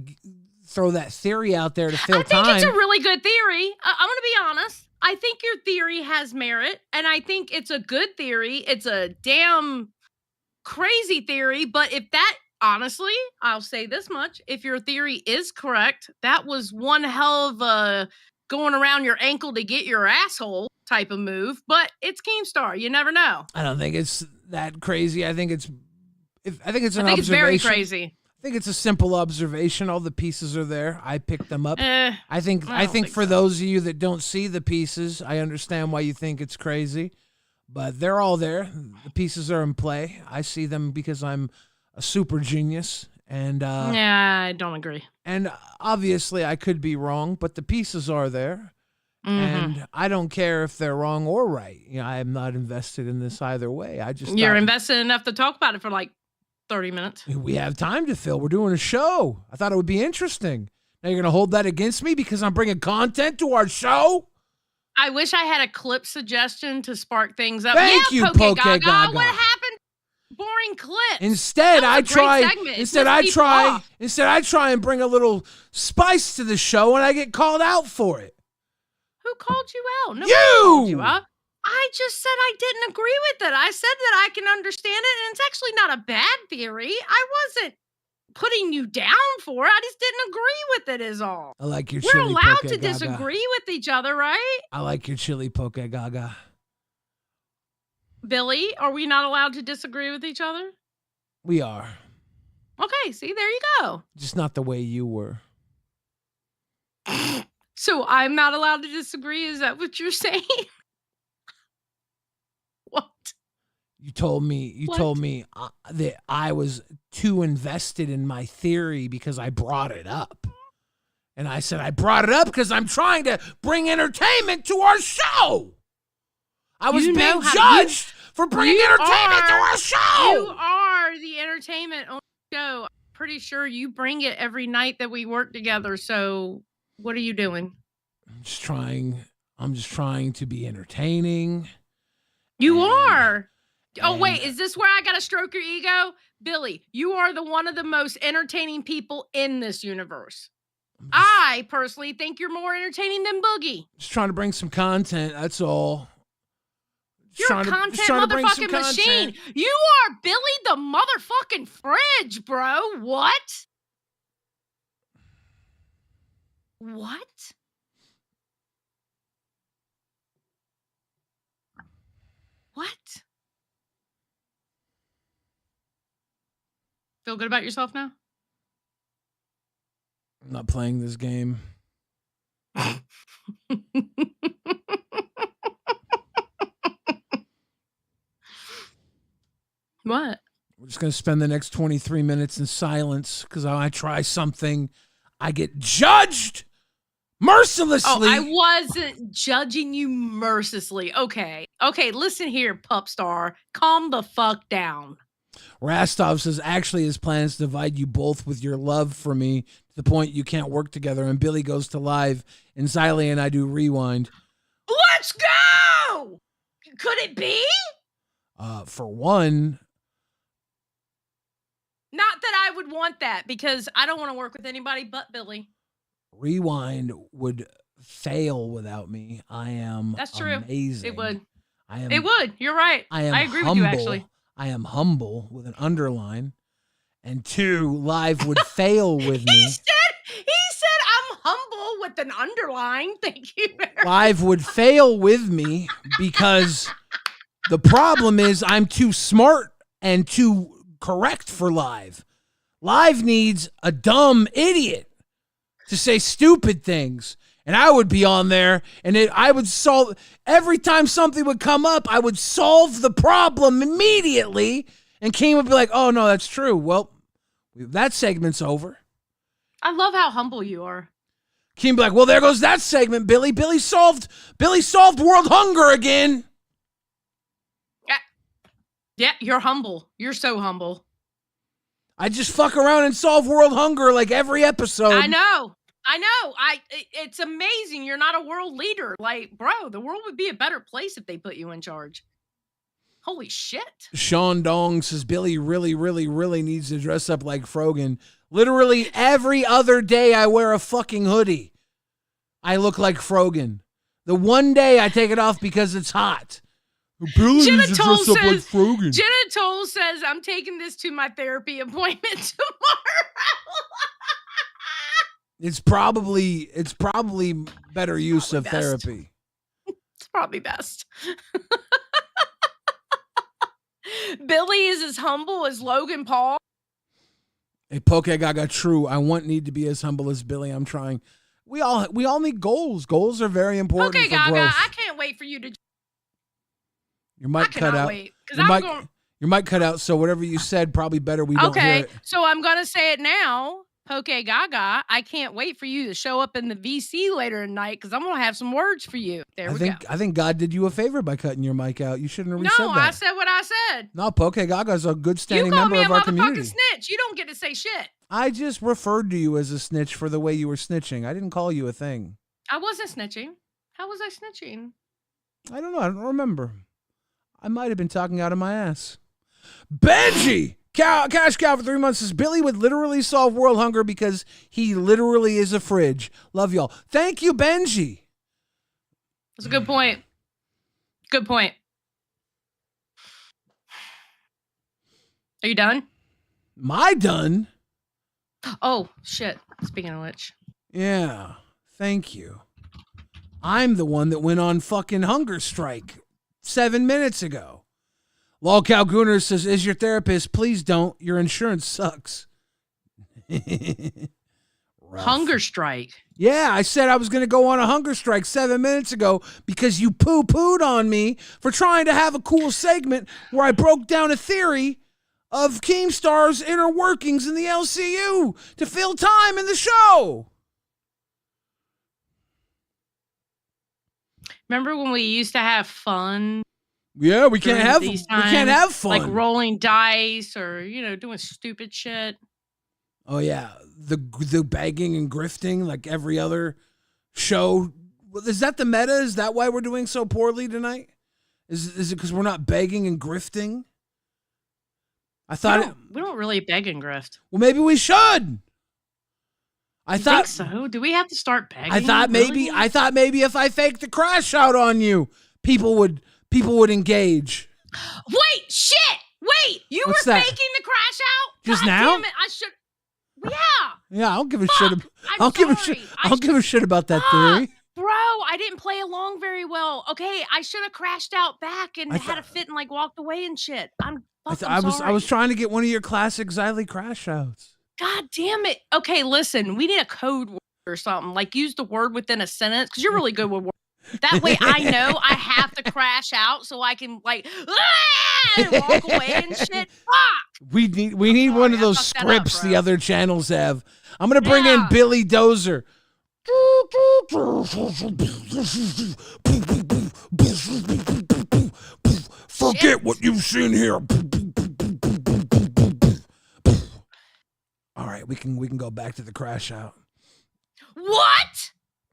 throw that theory out there to fill time. I think it's a really good theory. I'm going to be honest. I think your theory has merit, and I think it's a good theory. It's a damn crazy theory, but if that, honestly, I'll say this much. If your theory is correct, that was one hell of a going around your ankle to get your asshole type of move, but it's Keemstar. You never know. I don't think it's that crazy. I think it's an observation. It's very crazy. I think it's a simple observation. All the pieces are there. I picked them up. I think for those of you that don't see the pieces, I understand why you think it's crazy, but they're all there. The pieces are in play. I see them because I'm a super genius And yeah, I don't agree. And obviously I could be wrong, but the pieces are there. And I don't care if they're wrong or right. I am not invested in this either way. You're invested enough to talk about it for like 30 minutes. We have time to fill. We're doing a show. I thought it would be interesting. Now you're going to hold that against me because I'm bringing content to our show? I wish I had a clip suggestion to spark things up. Thank you, Poke Gaga. What happened? Boring clips. Instead, I try and bring a little spice to the show and I get called out for it. Who called you out? Nobody called you out. I just said I didn't agree with it. I said that I can understand it, and it's actually not a bad theory. I wasn't putting you down for it. I just didn't agree with it is all. I like your We're chili allowed Poke to Gaga. disagree with each other, right? I like your chili Poke Gaga. Billy, are we not allowed to disagree with each other? We are. Okay, see, there you go. Just not the way you were. So I'm not allowed to disagree? Is that what you're saying? What? You told me that I was too invested in my theory because I brought it up. And I said I brought it up because I'm trying to bring entertainment to our show. I was being judged for bringing entertainment to our show. You are the entertainment on the show. I'm pretty sure you bring it every night that we work together. So what are you doing? I'm just trying to be entertaining. You are. Oh, wait, is this where I got to stroke your ego? Billy, you are one of the most entertaining people in this universe. I personally think you're more entertaining than Boogie. Just trying to bring some content, that's all. You're a content motherfucking machine. You are Billy the motherfucking fridge, bro. What? What? What? Feel good about yourself now? I'm not playing this game. What? We're just going to spend the next 23 minutes in silence because I try something, I get judged mercilessly. Oh, I wasn't judging you mercilessly. Okay, listen here, Pup Star. Calm the fuck down. Rastoff says, actually, his plan is to divide you both with your love for me to the point you can't work together. And Billy goes to live, and Xylee and I do rewind. Let's go! Could it be? For one. Not that I would want that, because I don't want to work with anybody but Billy. Rewind would fail without me. I am That's true. Amazing. It would. It would. You're right. I agree humble. with you, actually. I am humble with an underline. And two, live would fail with me. He said I'm humble with an underline. Thank you very much. Live would fail with me because the problem is I'm too smart and too correct for live. Live needs a dumb idiot to say stupid things. And I would be on there and I would solve every time something would come up, I would solve the problem immediately. And King would be like, oh no, that's true. Well, that segment's over. I love how humble you are. King would be like, well, there goes that segment, Billy. Billy solved world hunger again. Yeah, you're humble. You're so humble. I just fuck around and solve world hunger like every episode. I know. It's amazing. You're not a world leader. Like, bro, the world would be a better place if they put you in charge. Holy shit. Sean Dong says Billy really, really, really needs to dress up like Frogan. Literally every other day I wear a fucking hoodie. I look like Frogan. The one day I take it off because it's hot. Billy needs to dress up like Frogan. Jenna Toll says, I'm taking this to my therapy appointment tomorrow. It's probably better use of therapy. It's probably best. Billy is as humble as Logan Paul. Hey, Poke Gaga, true. I need to be as humble as Billy. I'm trying. We all need goals. Goals are very important for Gaga, growth. I can't wait for you to. Your mic cut out. Wait, your Your mic cut out, so whatever you said, probably better we don't hear it. So I'm gonna say it now. Poke Gaga, I can't wait for you to show up in the VC later tonight because I'm gonna have some words for you. There we go. I think God did you a favor by cutting your mic out. You shouldn't have said that. No, I said what I said. No, Poke Gaga's a good standing member of our community. You call me a motherfucking snitch. You don't get to say shit. I just referred to you as a snitch for the way you were snitching. I didn't call you a thing. I wasn't snitching. How was I snitching? I don't know. I don't remember. I might have been talking out of my ass. Benji! Cash Cow for 3 months says Billy would literally solve world hunger because he literally is a fridge. Love y'all. Thank you, Benji. That's a good point. Good point. Are you done? Am I done? Oh, shit. Speaking of which. Yeah. Thank you. I'm the one that went on fucking hunger strike 7 minutes ago. Lolcow Gooner says, is your therapist? Please don't. Your insurance sucks. Hunger strike. Yeah, I said I was going to go on a hunger strike 7 minutes ago because you poo-pooed on me for trying to have a cool segment where I broke down a theory of Keemstar's inner workings in the LCU to fill time in the show. Remember when we used to have fun? Yeah, we can't have fun. Like rolling dice or, doing stupid shit. Oh, yeah. The begging and grifting like every other show. Is that the meta? Is that why we're doing so poorly tonight? Is it because we're not begging and grifting? I thought we don't really beg and grift. Well, maybe we should. I thought so. Do we have to start begging? I thought maybe if I faked the crash out on you, people would engage. Wait, shit! Wait, you What's were that? faking the crash out? Just God now? Damn it, I should. Yeah. Yeah, I don't give a shit. I don't give a shit about that theory. Bro, I didn't play along very well. Okay, I should have crashed out back and had a fit and walked away and shit. I was trying to get one of your classic Xylee crash outs. God damn it. Okay, listen, we need a code word or something. Like use the word within a sentence because you're really good with words. That way I know I have to crash out so I can and walk away and shit. Fuck. We need one of those scripts the other channels have. I'm gonna bring in Billy Dozer. Forget what you've seen here. All right, we can go back to the crash out. What?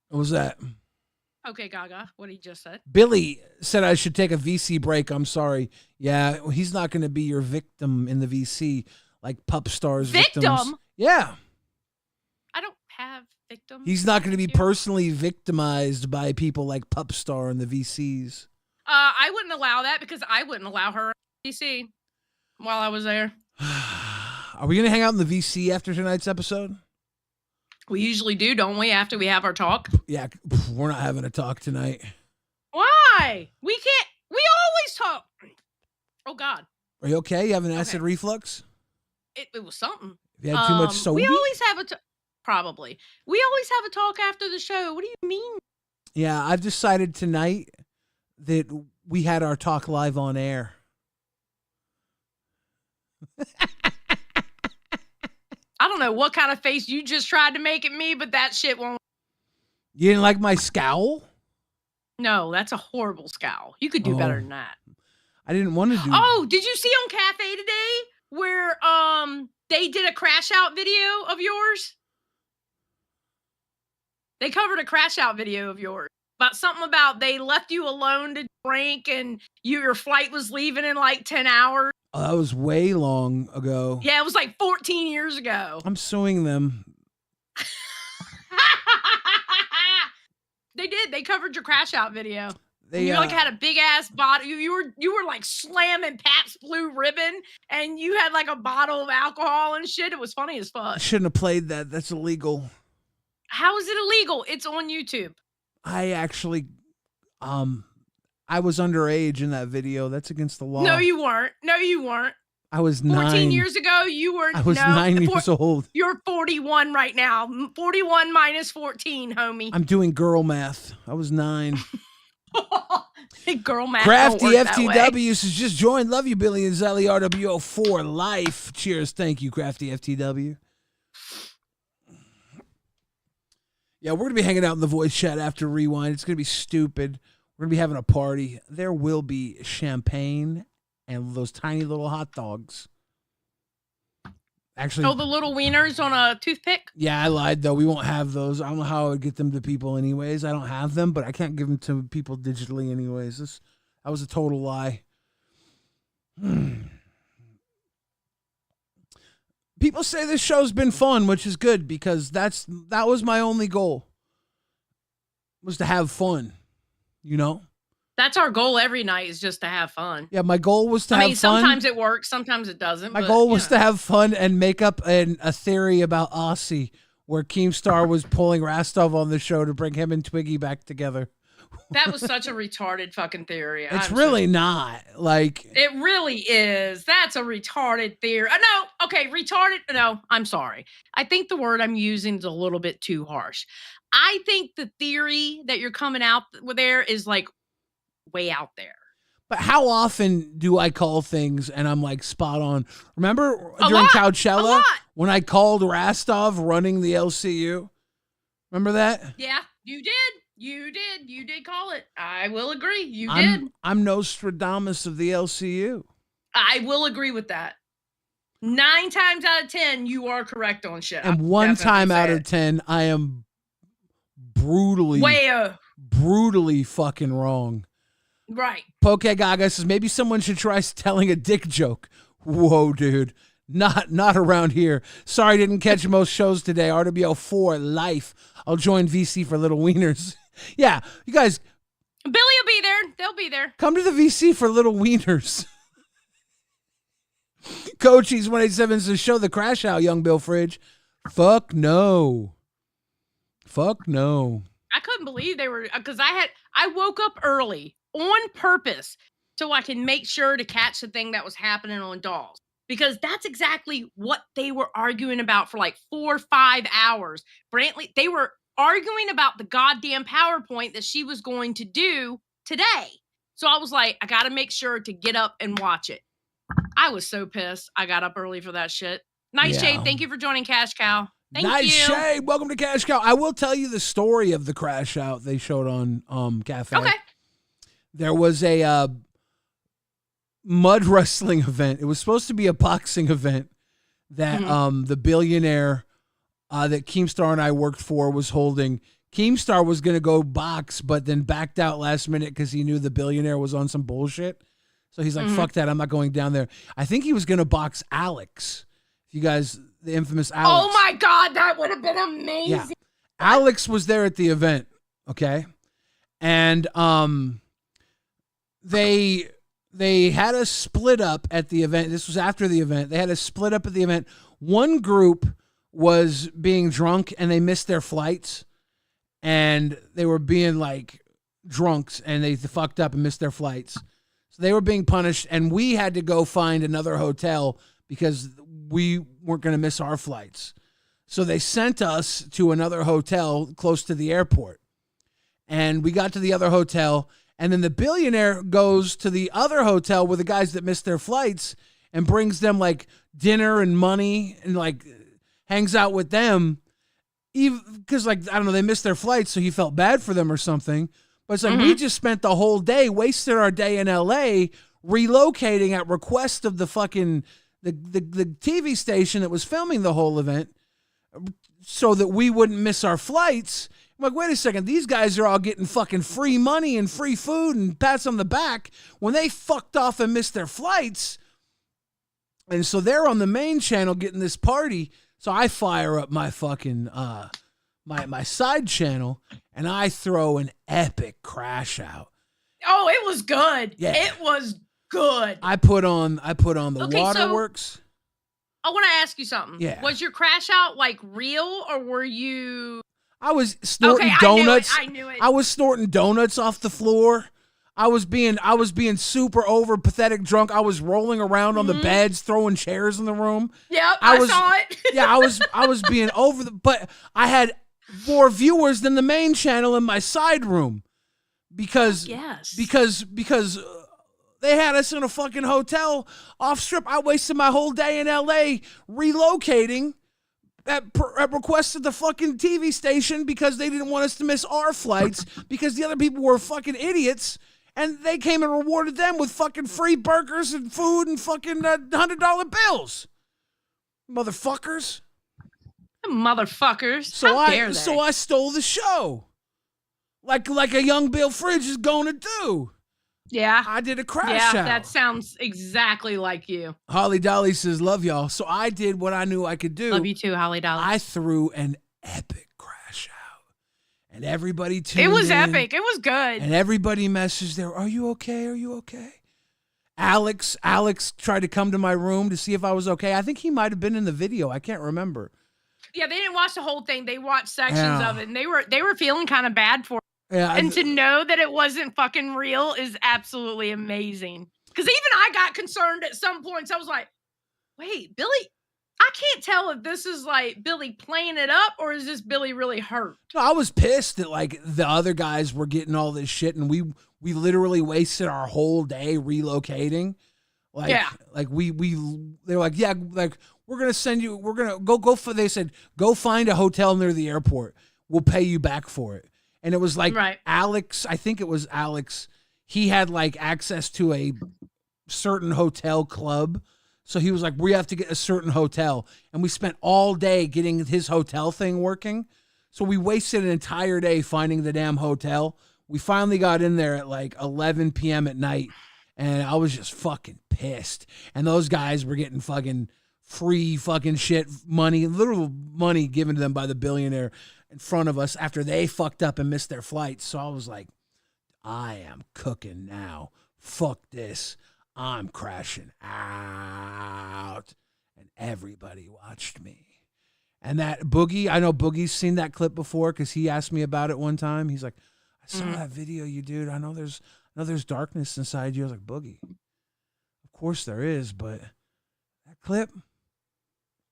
What was that? Okay, Gaga, what he just said. Billy said I should take a VC break. I'm sorry. Yeah, he's not going to be your victim in the VC like Pup Star's victims. Victim? Yeah. I don't have victims. He's not going to be personally victimized by people like Pup Star and the VCs. I wouldn't allow that because I wouldn't allow her in VC while I was there. Are we going to hang out in the VC after tonight's episode? We usually do, don't we, after we have our talk? Yeah, we're not having a talk tonight. Why? We can't. We always talk. Oh, God. Are you okay? You have an acid reflux? It was something. You had too much soda? We always have probably. We always have a talk after the show. What do you mean? Yeah, I've decided tonight that we had our talk live on air. I don't know what kind of face you just tried to make at me, but that shit won't. You didn't like my scowl? No, that's a horrible scowl. You could do better than that. I didn't want to do. Oh, did you see on Cafe today where they did a crash out video of yours? They covered a crash out video of yours about something about they left you alone to drink and your flight was leaving in like 10 hours. Oh, that was way long ago. Yeah, it was like 14 years ago. I'm suing them. They did. They covered your crash out video. They you had a big ass bottle. You were like slamming Pabst Blue Ribbon, and you had like a bottle of alcohol and shit. It was funny as fuck. I shouldn't have played that. That's illegal. How is it illegal? It's on YouTube. I actually, I was underage in that video. That's against the law. No, you weren't. I was 14 9. years ago, you were. I was 9 years old. You're 41 right now. 41 minus 14, homie. I'm doing girl math. I was 9. Girl math. Crafty FTW says just joined. Love you, Billy and Zelly. RWO for life. Cheers. Thank you, Crafty FTW. Yeah, we're going to be hanging out in the voice chat after Rewind. It's going to be stupid. We're going to be having a party. There will be champagne and those tiny little hot dogs. Actually, the little wieners on a toothpick? Yeah, I lied, though. We won't have those. I don't know how I would get them to people anyways. I don't have them, but I can't give them to people digitally anyways. That was a total lie. People say this show's been fun, which is good because that was my only goal, was to have fun, you know? That's our goal every night, is just to have fun. Yeah, my goal was to have fun. Sometimes it works, sometimes it doesn't. My goal was to have fun and make up a theory about Aussie, where Keemstar was pulling Rastoff on the show to bring him and Twiggy back together. That was such a retarded fucking theory. It's really not. Like, it really is. That's a retarded theory. No, okay, retarded. No, I'm sorry. I think the word I'm using is a little bit too harsh. I think the theory that you're coming out with there is like way out there. But how often do I call things and I'm like spot on? Remember during Coachella when I called Rastoff running the LCU? Remember that? Yeah, you did. You did call it. I will agree. You did. I'm Nostradamus of the LCU. I will agree with that. 9 times out of 10, you are correct on shit. And one time out of 10, I am brutally fucking wrong. Right. Poke Gaga says maybe someone should try telling a dick joke. Whoa, dude. Not around here. Sorry, didn't catch most shows today. RWO for life. I'll join VC for little wieners. Yeah, you guys. Billy will be there. They'll be there. Come to the VC for little wieners. Coachies 187 says show the crash out, young Bill Fridge. Fuck no. I couldn't believe they were, because I woke up early on purpose so I can make sure to catch the thing that was happening on Dolls. Because that's exactly what they were arguing about for like 4 or 5 hours. Brantley, they were arguing about the goddamn PowerPoint that she was going to do today. So I was like, I got to make sure to get up and watch it. I was so pissed. I got up early for that shit. Nice Shade, thank you for joining Cash Cow. Thank you. Nice Shade, welcome to Cash Cow. I will tell you the story of the crash out they showed on Cafe. Okay. There was a mud wrestling event. It was supposed to be a boxing event that the billionaire that Keemstar and I worked for was holding. Keemstar was going to go box, but then backed out last minute because he knew the billionaire was on some bullshit. So he's like, fuck that, I'm not going down there. I think he was going to box Alex. You guys, the infamous Alex. Oh my God, that would have been amazing. Yeah. Alex was there at the event, okay? And they had a split up at the event. This was after the event. They had a split up at the event. One group was being drunk and they missed their flights. And they were being like drunks and they fucked up and missed their flights. So they were being punished and we had to go find another hotel because we weren't going to miss our flights. So they sent us to another hotel close to the airport. And we got to the other hotel. And then the billionaire goes to the other hotel with the guys that missed their flights and brings them like dinner and money and like hangs out with them. Even because like, I don't know, they missed their flights. So he felt bad for them or something. But it's like, we just spent the whole day, wasted our day in LA relocating at request of the fucking, the TV station that was filming the whole event so that we wouldn't miss our flights. I'm like, wait a second, these guys are all getting fucking free money and free food and pats on the back when they fucked off and missed their flights. And so they're on the main channel getting this party. So I fire up my fucking, my side channel and I throw an epic crash out. Oh, it was good. Yeah. It was good. I put on the waterworks. I want to ask you something. Yeah. Was your crash out like real or were you... I was snorting donuts. I knew it. I was snorting donuts off the floor. I was being super over pathetic drunk. I was rolling around on the beds, throwing chairs in the room. Yep, I saw it. Yeah, I was being but I had more viewers than the main channel in my side room because they had us in a fucking hotel off strip. I wasted my whole day in LA relocating at request of the fucking TV station because they didn't want us to miss our flights because the other people were fucking idiots. And they came and rewarded them with fucking free burgers and food and fucking $100 bills. Motherfuckers. So I stole the show. Like a young Bill Fridge is going to do. Yeah. I did a crash out. That sounds exactly like you. Holly Dolly says, love y'all. So I did what I knew I could do. Love you too, Holly Dolly. I threw an epic crash out. And everybody tuned in. It was in, epic. It was good. And everybody messaged there, are you okay? Are you okay? Alex tried to come to my room to see if I was okay. I think he might have been in the video. I can't remember. Yeah, they didn't watch the whole thing. They watched sections of it, and they were feeling kind of bad for it. Yeah, and to know that it wasn't fucking real is absolutely amazing. Because even I got concerned at some points. I was like, wait, Billy, I can't tell if this is like Billy playing it up or is this Billy really hurt? No, I was pissed that like the other guys were getting all this shit and we literally wasted our whole day relocating. Like, yeah. Like they're like, yeah, like we're going to send you, we're going to they said, go find a hotel near the airport. We'll pay you back for it. And it was like Alex, I think it was Alex. He had like access to a certain hotel club. So he was like, we have to get a certain hotel. And we spent all day getting his hotel thing working. So we wasted an entire day finding the damn hotel. We finally got in there at like 11 p.m. at night. And I was just fucking pissed. And those guys were getting fucking free fucking shit money, literal money given to them by the billionaire in front of us after they fucked up and missed their flights. So I was like, I am cooking now. Fuck this. I'm crashing out. And everybody watched me. And that Boogie, I know Boogie's seen that clip before because he asked me about it one time. He's like, I saw that video you dude. I know there's darkness inside you. I was like, Boogie, of course there is, but that clip,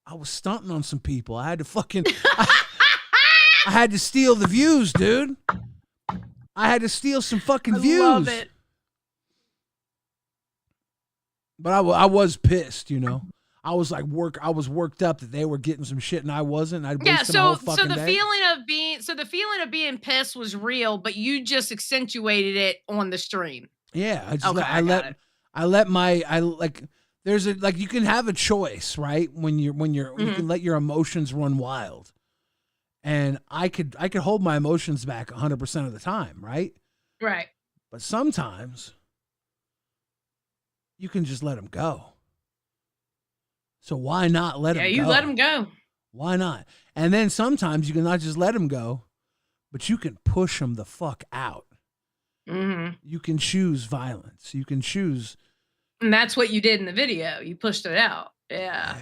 I was stunting on some people. I had to fucking... I had to steal the views, dude. I had to steal some fucking views. I love it. But I was pissed, you know. I was worked up that they were getting some shit and I wasn't. I'd wasted my whole fucking day. The feeling of being pissed was real, but you just accentuated it on the stream. Yeah, I let my there's a you can have a choice, right? When you can let your emotions run wild. And I could hold my emotions back 100% of the time, right? Right. But sometimes you can just let them go. So why not let them go? Yeah, you let them go. Why not? And then sometimes you can not just let them go, but you can push them the fuck out. Mm-hmm. You can choose violence. You can choose. And that's what you did in the video. You pushed it out. Yeah.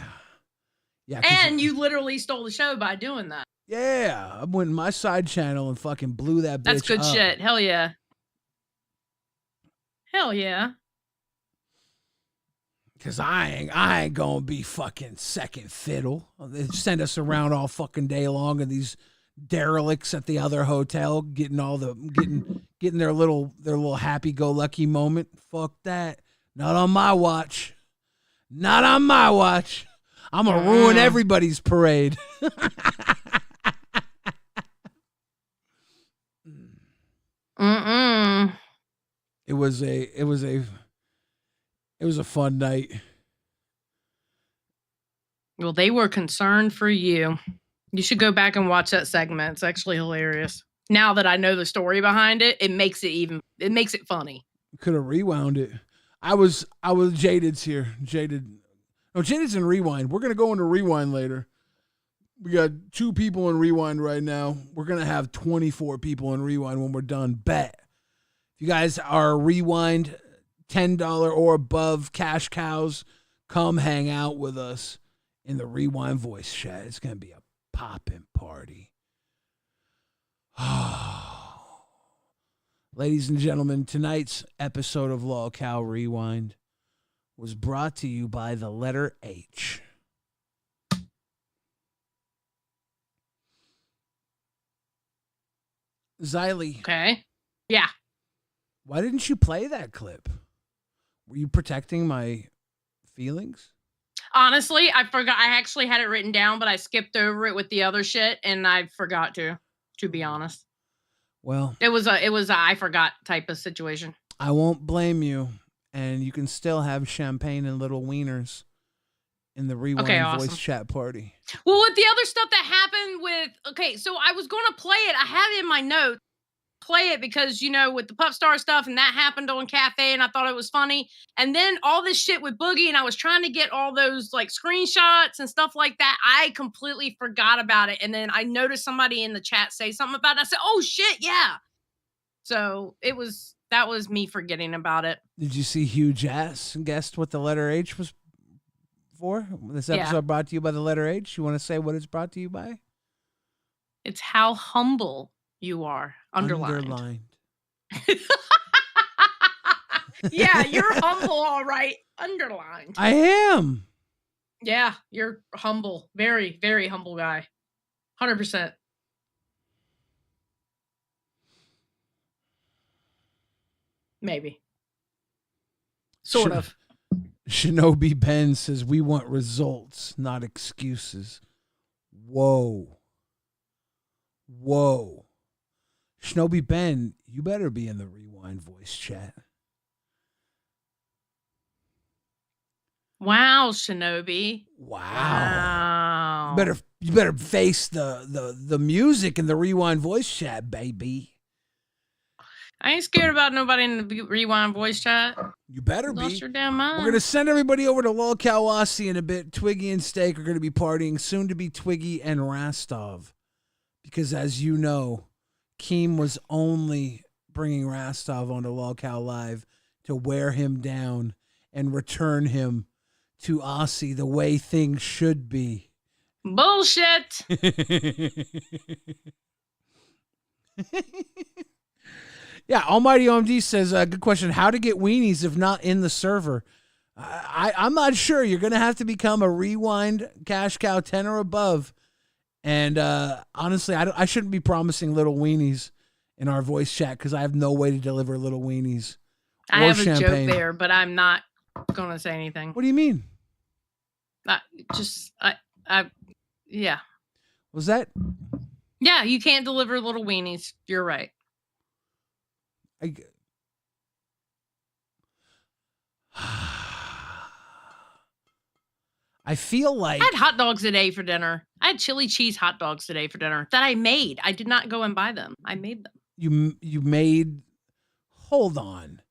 Yeah. And you literally stole the show by doing that. Yeah, I went in my side channel and fucking blew that bitch. That's good up. shit. Hell yeah. Hell yeah. Cause I ain't gonna be fucking second fiddle. They send us around all fucking day long, and these derelicts at the other hotel getting their little happy-go-lucky moment. Fuck that. Not on my watch. Not on my watch. I'm gonna ruin everybody's parade. It was a fun night. Well, they were concerned for you. You should go back and watch that segment. It's actually hilarious. Now that I know the story behind it, it makes it funny. Could have rewound it. I was Jaded's here. Jaded's in Rewind. We're gonna go into Rewind later. We got 2 people in Rewind right now. We're gonna have 24 people in Rewind when we're done. Bet. If you guys are Rewind $10 or above cash cows, come hang out with us in the Rewind voice chat. It's gonna be a poppin' party. Ladies and gentlemen, tonight's episode of LolcowRewind was brought to you by the letter H. Xylee. Okay. Yeah. Why didn't you play that clip? Were you protecting my feelings? Honestly, I forgot. I actually had it written down, but I skipped over it with the other shit, and I forgot to be honest. Well, it was a I forgot type of situation. I won't blame you, and you can still have champagne and little wieners in the Rewind voice chat party. Well, with the other stuff that happened with, so I was going to play it. I had it in my notes. Play it because, with the Pup Star stuff and that happened on Cafe and I thought it was funny. And then all this shit with Boogie and I was trying to get all those like screenshots and stuff like that. I completely forgot about it. And then I noticed somebody in the chat say something about it. I said, oh shit, yeah. So that was me forgetting about it. Did you see Hugh Jass guessed what the letter H was for? This episode brought to you by the letter H. You want to say what it's brought to you by? It's how humble you are. Underlined. Yeah, you're humble, all right. Underlined. I am. Yeah, you're humble. Very, very humble guy. 100%. Maybe. Sort of. Shinobi Ben says we want results, not excuses. Whoa. Shinobi Ben, you better be in the Rewind voice chat. Wow, Shinobi. Wow. You better face the music in the Rewind voice chat, baby. I ain't scared about nobody in the Rewind voice chat. You better Lost be. your damn mind. We're going to send everybody over to LolCow Aussie in a bit. Twiggy and Steak are going to be partying, soon to be Twiggy and Rastoff. Because as you know, Keem was only bringing Rastoff onto LolCow Live to wear him down and return him to Aussie the way things should be. Bullshit. Yeah, Almighty OMD says, good question. How to get weenies if not in the server? I'm not sure. You're going to have to become a Rewind Cash Cow 10 or above. And honestly, I shouldn't be promising little weenies in our voice chat because I have no way to deliver little weenies. I have a joke there, but I'm not going to say anything. What do you mean? Yeah. Was that? Yeah, you can't deliver little weenies. You're right. I feel like I had hot dogs today for dinner. I had chili cheese hot dogs today for dinner that I made. I did not go and buy them. I made them. You made. Hold on.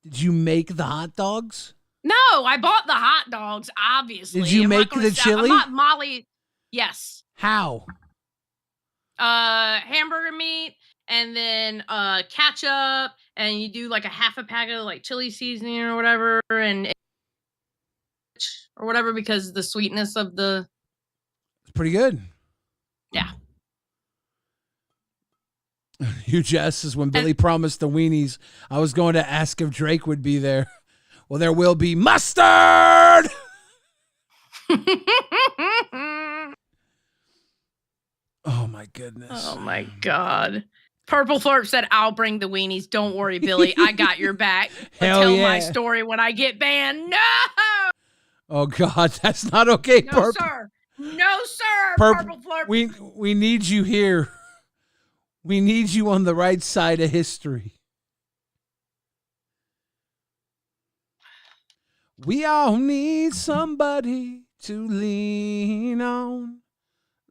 Did you make the hot dogs? No, I bought the hot dogs. Obviously. Did you make the chili? I bought Molly. Yes. How? Hamburger meat and then ketchup, and you do like a half a pack of like chili seasoning or whatever, and or whatever because the sweetness of the. It's pretty good. Yeah. Hugh Jess is when Billy promised the weenies. I was going to ask if Drake would be there. Well, there will be mustard. Oh my goodness. Oh my God. Purple Thorpe said, I'll bring the weenies. Don't worry, Billy. I got your back. Tell my story when I get banned. No! Oh God, that's not okay, No, Purple. sir. No, sir, Purple Thorpe. We need you here. We need you on the right side of history. We all need somebody to lean on.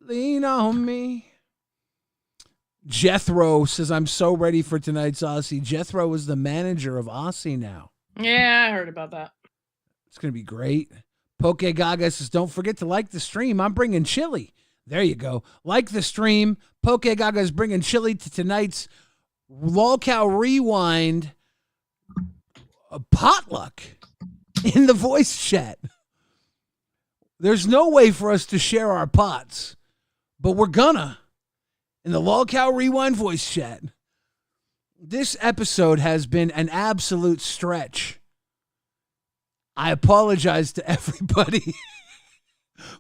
Lean on me. Jethro says, I'm so ready for tonight's Aussie. Jethro is the manager of Aussie now. Yeah, I heard about that. It's going to be great. Poke Gaga says, don't forget to like the stream. I'm bringing chili. There you go. Like the stream. Poke Gaga is bringing chili to tonight's LolcowRewind potluck in the voice chat. There's no way for us to share our pots, but we're gonna in the LolcowRewind voice chat. This episode has been an absolute stretch. I apologize to everybody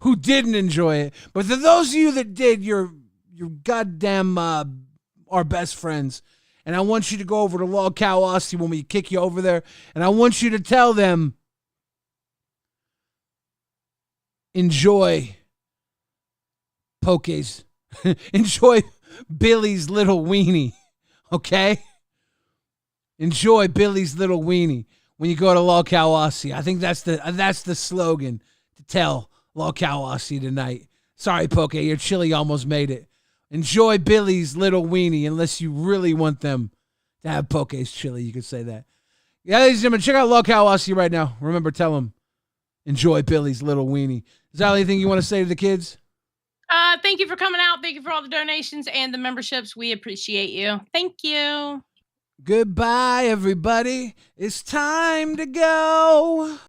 who didn't enjoy it, but to those of you that did, you're goddamn our best friends, And I want you to go over to Lolcow Aussie when we kick you over there. And I want you to tell them, enjoy Poke's. Enjoy Billy's little weenie. Okay? Enjoy Billy's little weenie when you go to Lolcow Aussie. I think that's the slogan to tell Lolcow Aussie tonight. Sorry, Poke, your chili almost made it. Enjoy Billy's little weenie, unless you really want them to have Poke's chili. You could say that. Yeah, ladies and gentlemen, check out Lolcow Aussie right now. Remember, tell them, enjoy Billy's little weenie. Is there anything you want to say to the kids? Thank you for coming out. Thank you for all the donations and the memberships. We appreciate you. Thank you. Goodbye, everybody. It's time to go.